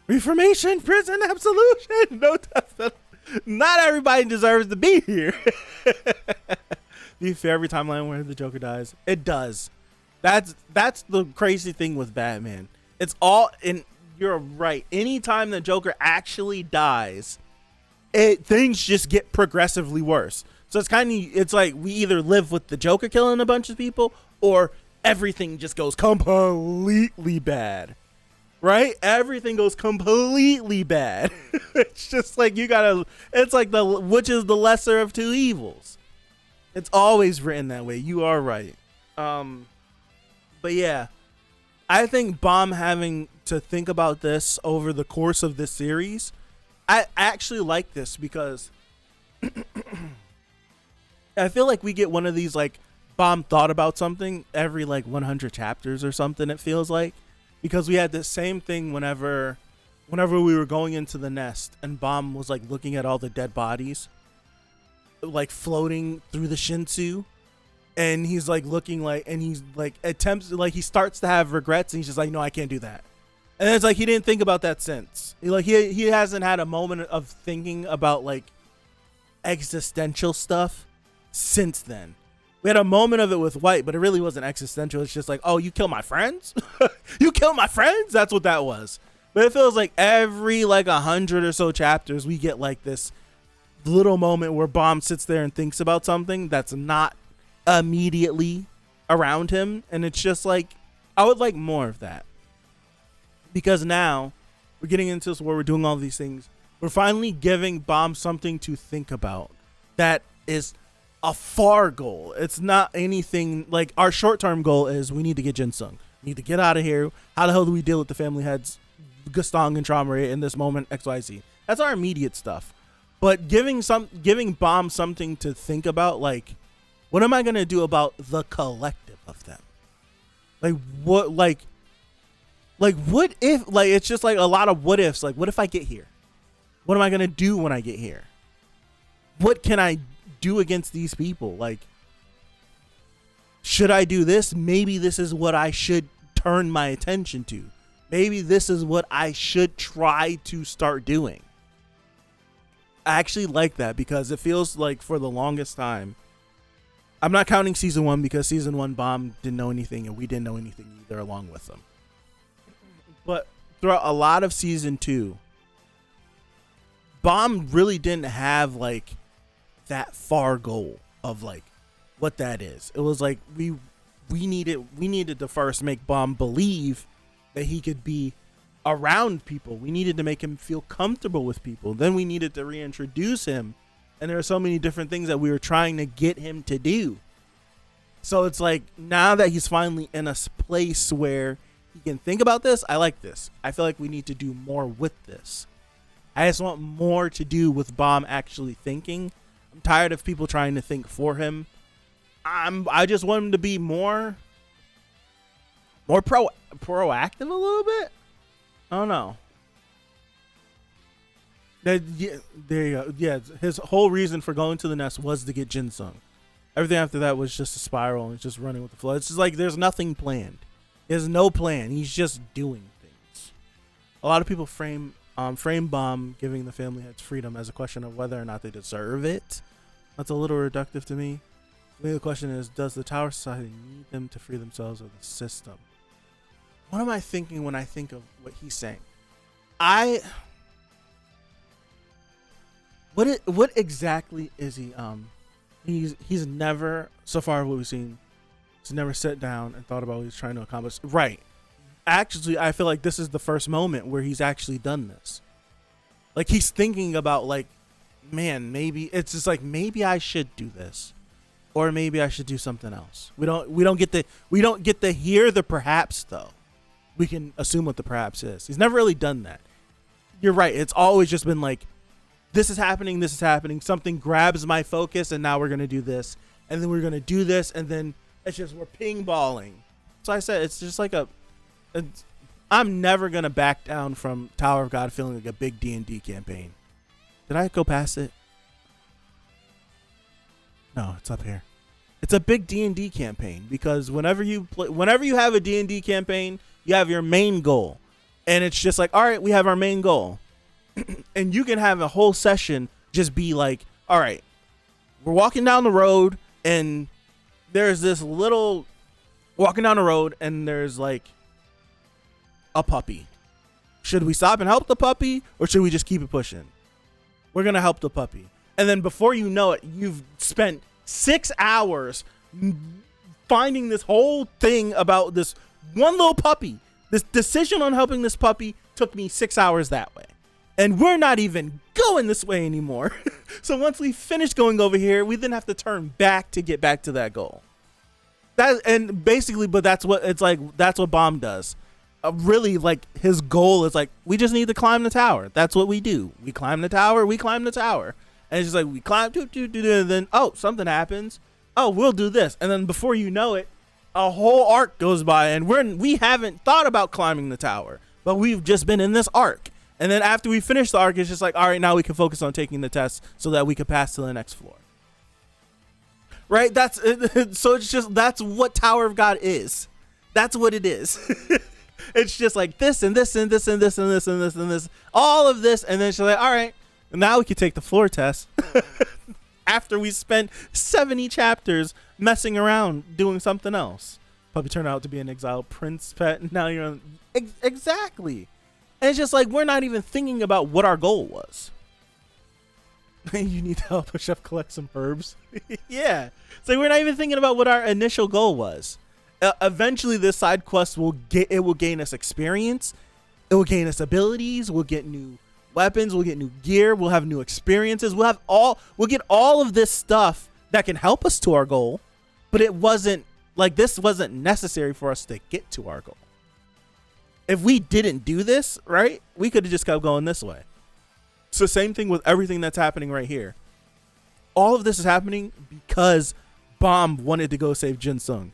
Reformation, prison, absolution. No, not everybody deserves to be here. Do you fear every timeline where the Joker dies? It does. That's the crazy thing with Batman. It's all in. You're right. Anytime the Joker actually dies, things just get progressively worse. So it's like we either live with the Joker killing a bunch of people, or everything just goes completely bad. Right? Everything goes completely bad. It's just like it's like which is the lesser of two evils. It's always written that way. You are right. But yeah, I think Bomb having to think about this over the course of this series, I actually like this because I feel like we get one of these like Bomb thought about something every like 100 chapters or something. It feels like, because we had the same thing whenever we were going into the nest and Bomb was like looking at all the dead bodies like floating through the Shinsu, and he's like looking like, and he's like attempts, like he starts to have regrets, and he's just like, no, I can't do that. And it's like he didn't think about that since. He hasn't had a moment of thinking about like existential stuff since then. We had a moment of it with White, but it really wasn't existential. It's just like, oh, you kill my friends? You kill my friends? That's what that was. But it feels like every like 100 or so chapters, we get like this little moment where Bomb sits there and thinks about something that's not immediately around him, and it's just like I would like more of that, because now we're getting into this where we're doing all these things. We're finally giving Bomb something to think about that is a far goal. It's not anything like our short-term goal is we need to get Jinsung. We need to get out of here. How the hell do we deal with the family heads, Gastong and Traumeré in this moment, XYZ? That's our immediate stuff. But giving Bomb something to think about, like, what am I going to do about the collective of them? Like, what, like, what if, like, it's just like a lot of what ifs. Like, what if I get here? What am I going to do when I get here? What can I do against these people? Like, should I do this? Maybe this is what I should turn my attention to. Maybe this is what I should try to start doing. I actually like that because it feels like for the longest time, I'm not counting season 1 because season 1 Bomb didn't know anything and we didn't know anything either along with them. But throughout a lot of season 2, Bomb really didn't have like that far goal of like what that is. It was like we needed to first make Bomb believe that he could be around people. We needed to make him feel comfortable with people. Then we needed to reintroduce him. And there are so many different things that we were trying to get him to do. So it's like now that he's finally in a place where he can think about this, I like this. I feel like we need to do more with this. I just want more to do with Bomb actually thinking. I'm tired of people trying to think for him. I just want him to be more proactive a little bit. I don't know. There you go. Yeah, his whole reason for going to the nest was to get Jinsung. Everything after that was just a spiral and just running with the flow. It's just like there's nothing planned. There's no plan. He's just doing things. A lot of people frame Bomb giving the family heads freedom as a question of whether or not they deserve it. That's a little reductive to me. Maybe the question is, does the Tower Society need them to free themselves of the system? What am I thinking when I think of what he's saying? What exactly is he? He's never, so far what we've seen, he's never sat down and thought about what he's trying to accomplish. Right. Actually, I feel like this is the first moment where he's actually done this. Like he's thinking about like, man, maybe it's just like maybe I should do this, or maybe I should do something else. We don't get to hear the perhaps though. We can assume what the perhaps is. He's never really done that. You're right. It's always just been like, this is happening. Something grabs my focus, and now we're gonna do this, and then we're gonna do this, and then it's just we're ping-balling. So I said it's just like I'm never gonna back down from Tower of God feeling like a big D&D campaign. Did I go past it? No, it's up here. It's a big D&D campaign because whenever you have a D&D campaign, you have your main goal, and it's just like, all right, we have our main goal. And you can have a whole session just be like, all right, we're walking down the road and there's this little walking down the road and there's like a puppy. Should we stop and help the puppy or should we just keep it pushing? We're going to help the puppy. And then before you know it, you've spent 6 hours finding this whole thing about this one little puppy. This decision on helping this puppy took me 6 hours that way. And we're not even going this way anymore. So once we finish going over here, we then have to turn back to get back to that goal. But that's what it's like. That's what Bomb does. Really, like his goal is like, we just need to climb the tower. That's what we do. We climb the tower. And it's just like, we climb, and then, oh, something happens. Oh, we'll do this. And then before you know it, a whole arc goes by and we haven't thought about climbing the tower, but we've just been in this arc. And then after we finish the arc, it's just like, all right, now we can focus on taking the test so that we can pass to the next floor. Right? So it's just, that's what Tower of God is. That's what it is. It's just like this and this and this and this and this and this and this, all of this. And then she's like, all right, now we can take the floor test. After we spent 70 chapters messing around doing something else. Puppy turned out to be an exiled prince pet. And now you're on. Exactly. And it's just like, we're not even thinking about what our goal was. You need to help a chef collect some herbs. Yeah. It's like we're not even thinking about what our initial goal was. Eventually, this side quest will gain us experience. It will gain us abilities. We'll get new weapons. We'll get new gear. We'll have new experiences. We'll get all of this stuff that can help us to our goal. But this wasn't necessary for us to get to our goal. If we didn't do this, right, we could have just kept going this way. It's the same thing with everything that's happening right here. All of this is happening because Bomb wanted to go save Jin Sung.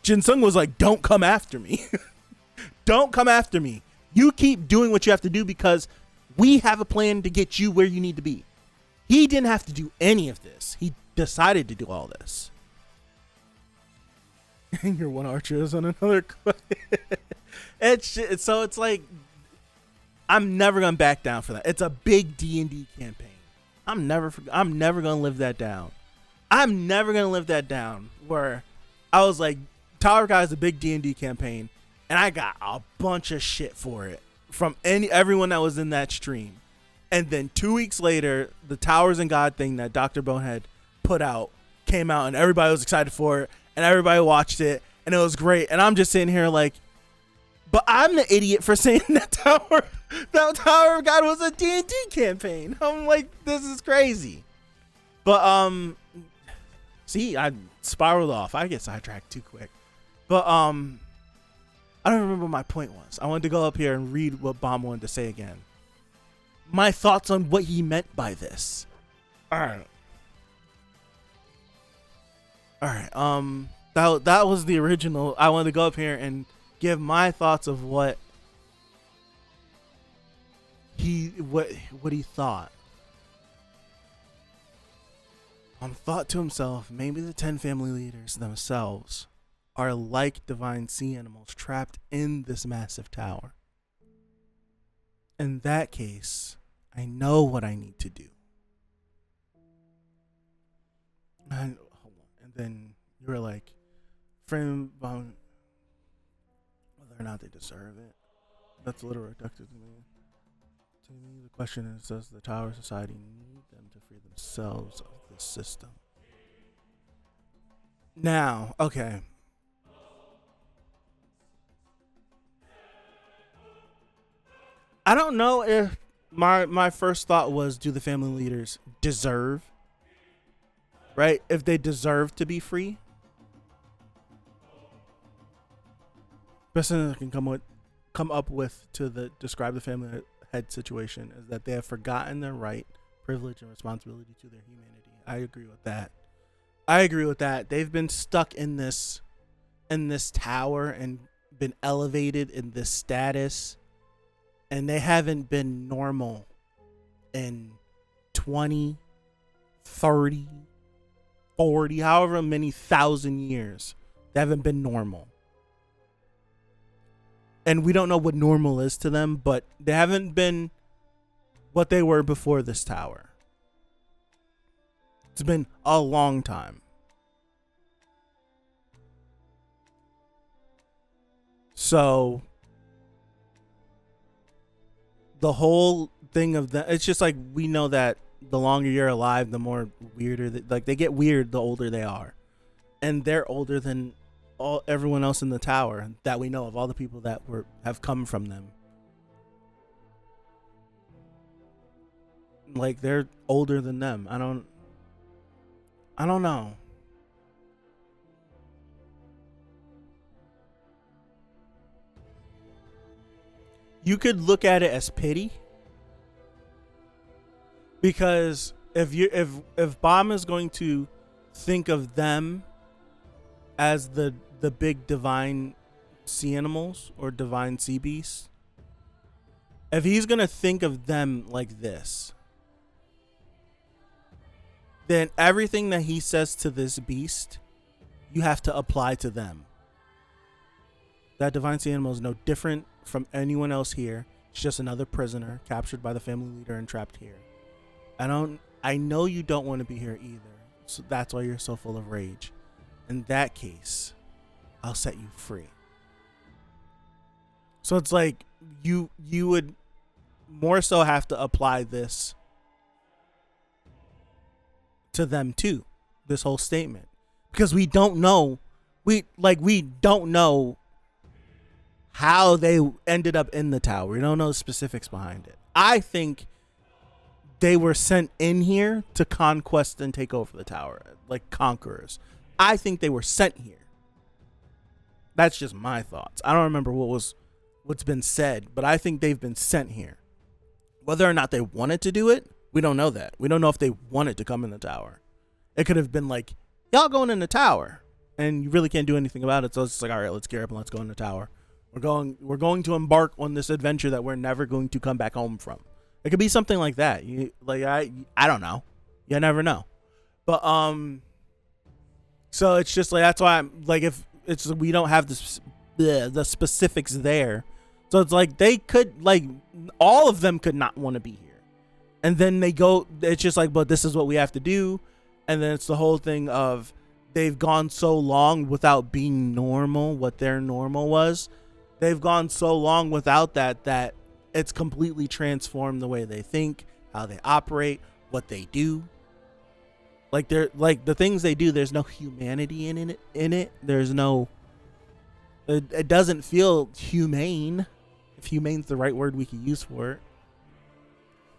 Jin Sung was like, don't come after me. Don't come after me. You keep doing what you have to do because we have a plan to get you where you need to be. He didn't have to do any of this. He decided to do all this. And your one archer is on another quest. It's like, I'm never gonna back down for that. It's a big D&D campaign. I'm never gonna live that down. I'm never gonna live that down. Where I was like, Tower Guy is a big D&D campaign, and I got a bunch of shit for it from everyone that was in that stream. And then 2 weeks later, the Towers and God thing that Dr. Bonehead put out came out, and everybody was excited for it, and everybody watched it, and it was great. And I'm just sitting here like, but I'm the idiot for saying that Tower of God was a D&D campaign. I'm like, this is crazy. But see, I spiraled off. I get sidetracked too quick. But I don't remember what my point was. I wanted to go up here and read what Bomb wanted to say again. My thoughts on what he meant by this. All right. That was the original. I wanted to go up here and give my thoughts of what he thought. Thought to himself, maybe the 10 family leaders themselves are like divine sea animals trapped in this massive tower. In that case, I know what I need to do. And then you were like, frame whether or not they deserve it. That's a little reductive to me. To me, the question is, does the Tower Society need them to free themselves of this system? Now, okay. I don't know if my first thought was, do the family leaders deserve, right? If they deserve to be free. Best thing I can come up with to describe the family head situation is that they have forgotten their right, privilege, and responsibility to their humanity. I agree with that. They've been stuck in this tower and been elevated in this status, and they haven't been normal in 20, 30, 40, however many thousand years. They haven't been normal. And we don't know what normal is to them, but they haven't been what they were before this tower. It's been a long time. So the whole thing of that, it's just like, we know that the longer you're alive, the more weirder, they get weird the older they are. And they're older than everyone else in the tower that we know of, all the people that have come from them. Like, they're older than them. I don't know. You could look at it as pity, because if Bomb is going to think of them as the big divine sea animals or divine sea beasts, if he's going to think of them like this, then everything that he says to this beast, you have to apply to them. That divine sea animal is no different from anyone else here. It's just another prisoner captured by the family leader and trapped here. I know you don't want to be here either, so that's why you're so full of rage. In that case, I'll set you free. So it's like you would more so have to apply this to them too, this whole statement, because we don't know, we don't know how they ended up in the tower. We don't know the specifics behind it. I think they were sent in here to conquest and take over the tower, like conquerors. I think they were sent here. That's just my thoughts. I don't remember what's been said, but I think they've been sent here. Whether or not they wanted to do it, we don't know that. We don't know if they wanted to come in the tower. It could have been like, y'all going in the tower, and you really can't do anything about it. So it's just like, all right, let's gear up and let's go in the tower. We're going to embark on this adventure that we're never going to come back home from. It could be something like that. I don't know. You never know. But so it's just like, that's why I'm like, if it's, we don't have the specifics there. So it's like they could, like, all of them could not want to be here. And then they go, it's just like, but this is what we have to do. And then it's the whole thing of they've gone so long without being normal, what their normal was. They've gone so long without that it's completely transformed the way they think, how they operate, what they do. Like, they're like, the things they do, there's no humanity in it. There's no, it doesn't feel humane, if humane's the right word we could use for it.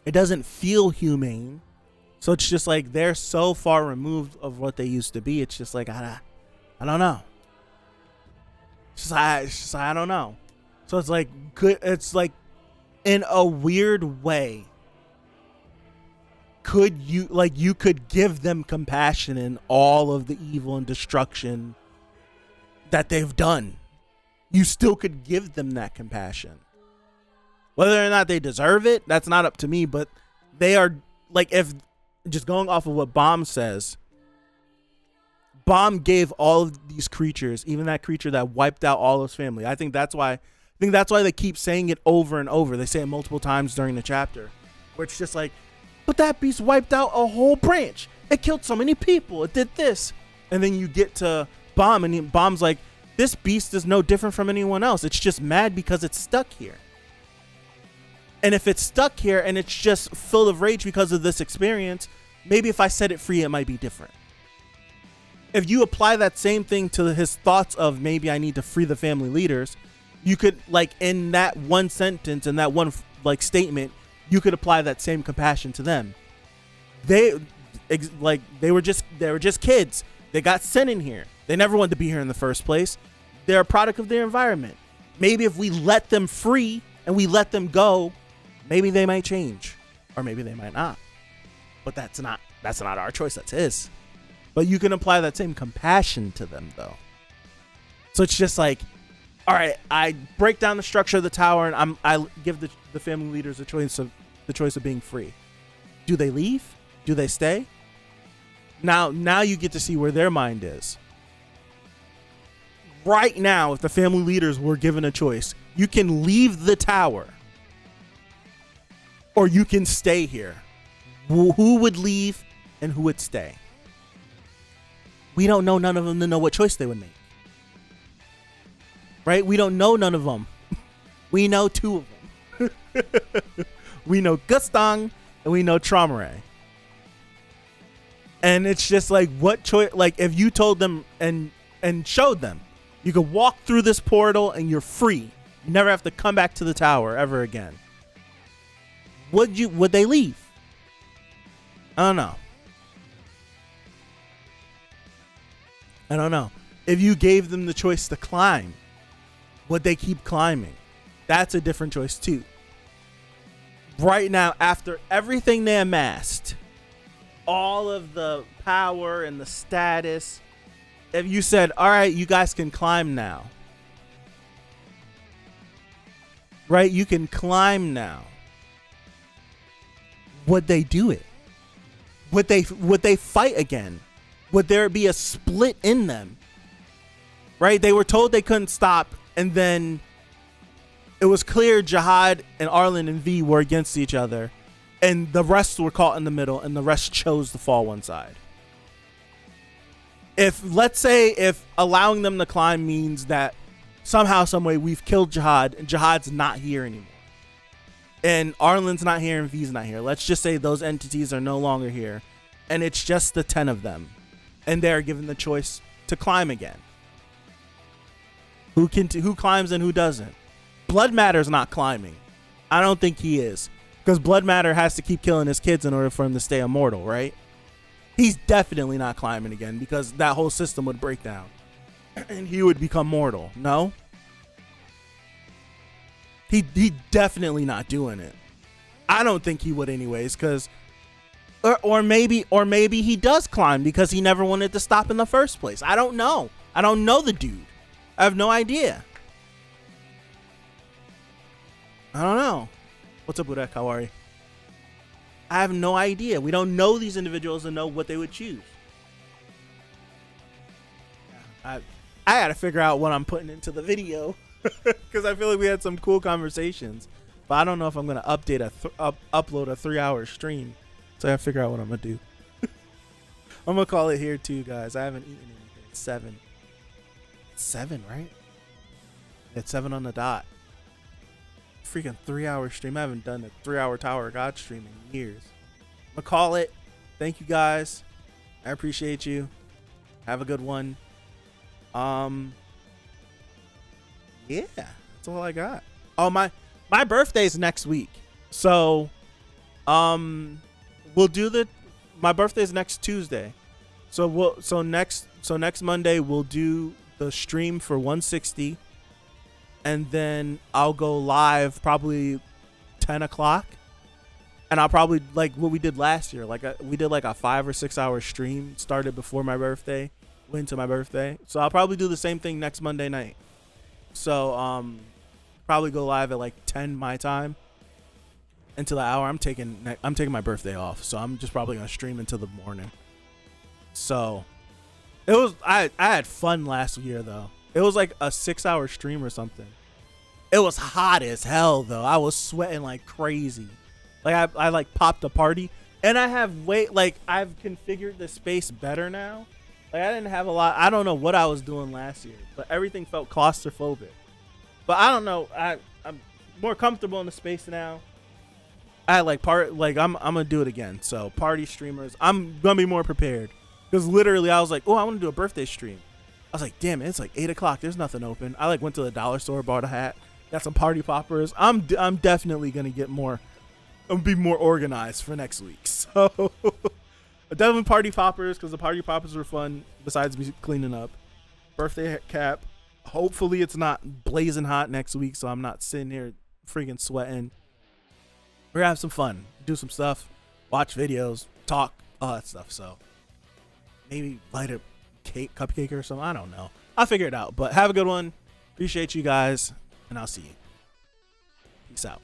It doesn't feel humane. So it's just like they're so far removed of what they used to be. It's just like, I don't know. I don't know. So it's like, it's like, in a weird way, you could give them compassion in all of the evil and destruction that they've done. You still could give them that compassion. Whether or not they deserve it, that's not up to me, but they are, like, if just going off of what Bomb says, Bomb gave all of these creatures, even that creature that wiped out all his family. I think that's why they keep saying it over and over. They say it multiple times during the chapter, where it's just like, but that beast wiped out a whole branch. It killed so many people. It did this. And then you get to Bomb, and Bomb's like, this beast is no different from anyone else. It's just mad because it's stuck here. And if it's stuck here and it's just full of rage because of this experience, maybe if I set it free, it might be different. If you apply that same thing to his thoughts of maybe I need to free the family leaders, you could, like, in that one sentence, in that one, like, statement, you could apply that same compassion to them. They were just kids. They got sent in here. They never wanted to be here in the first place. They're a product of their environment. Maybe if we let them free and we let them go, maybe they might change, or maybe they might not. But that's not our choice. That's his. But you can apply that same compassion to them, though. So it's just like, all right, I break down the structure of the tower, and I give the family leaders the choice of being free. Do they leave? Do they stay? Now you get to see where their mind is. Right now, if the family leaders were given a choice, you can leave the tower, or you can stay here. Who would leave and who would stay? We don't know none of them to know what choice they would make. Right? We don't know none of them. We know two of them. We know Gustang and we know Traumaray. And it's just like, what choice? Like, if you told them and showed them, you could walk through this portal and you're free. You never have to come back to the tower ever again. Would they leave? I don't know. If you gave them the choice to climb, would they keep climbing? That's a different choice too. Right now, after everything they amassed, all of the power and the status, if you said, all right, you guys can climb now. Right? You can climb now. Would they do it? Would they fight again? Would there be a split in them? Right? They were told they couldn't stop, and then it was clear Jihad and Arlen and V were against each other, and the rest were caught in the middle, and the rest chose to fall one side. Let's say if allowing them to climb means that somehow, some way we've killed Jihad, and Jihad's not here anymore, and Arlen's not here and V's not here. Let's just say those entities are no longer here, and it's just the 10 of them, and they're given the choice to climb again. Who climbs and who doesn't? Blood Matter's not climbing. I don't think he is, because Blood Matter has to keep killing his kids in order for him to stay immortal, right? He's definitely not climbing again, because that whole system would break down and he would become mortal. No, he definitely not doing it. I don't think he would anyways, because or maybe he does climb because he never wanted to stop in the first place. I don't know. I don't know the dude. I have no idea. I don't know. What's up, Budek? How are you? I have no idea. We don't know these individuals and know what they would choose. I gotta figure out what I'm putting into the video because I feel like we had some cool conversations, but I don't know if I'm gonna upload a 3-hour stream. So I gotta figure out what I'm gonna do. I'm gonna call it here too, guys. I haven't eaten anything. It's 7. It's 7, right? It's 7 on the dot. Freaking 3-hour stream. I haven't done a 3-hour Tower of God stream in years. I'm gonna call it. Thank you guys. I appreciate you. Have a good one. Yeah, that's all I got. Oh, my birthday's next week. So we'll do my birthday's next Tuesday. So next Monday we'll do the stream for 160. And then I'll go live probably 10 o'clock. And I'll probably, like what we did last year. We did like a 5 or 6 hour stream. Started before my birthday. Went to my birthday. So I'll probably do the same thing next Monday night. So probably go live at like 10 my time. Until the hour. I'm taking my birthday off. So I'm just probably going to stream until the morning. So it was, I had fun last year though. It was like a 6-hour stream or something. It was hot as hell though. I was sweating like crazy. Like I like popped a party, and I have I've configured the space better now. Like I didn't have a lot. I don't know what I was doing last year, but everything felt claustrophobic. But I don't know. I'm more comfortable in the space now. I'm gonna do it again. So party streamers, I'm gonna be more prepared, because literally I was like, oh, I want to do a birthday stream. I was like, damn it, it's like 8 o'clock. There's nothing open. I went to the dollar store, bought a hat, got some party poppers. I'm definitely gonna get more. I'm gonna be more organized for next week. So definitely party poppers, because the party poppers were fun. Besides me cleaning up, birthday cap. Hopefully it's not blazing hot next week, so I'm not sitting here freaking sweating. We're gonna have some fun, do some stuff, watch videos, talk, all that stuff. So maybe light a cupcake or something. I don't know. I'll figure it out. But have a good one. Appreciate you guys, and I'll see you. Peace out.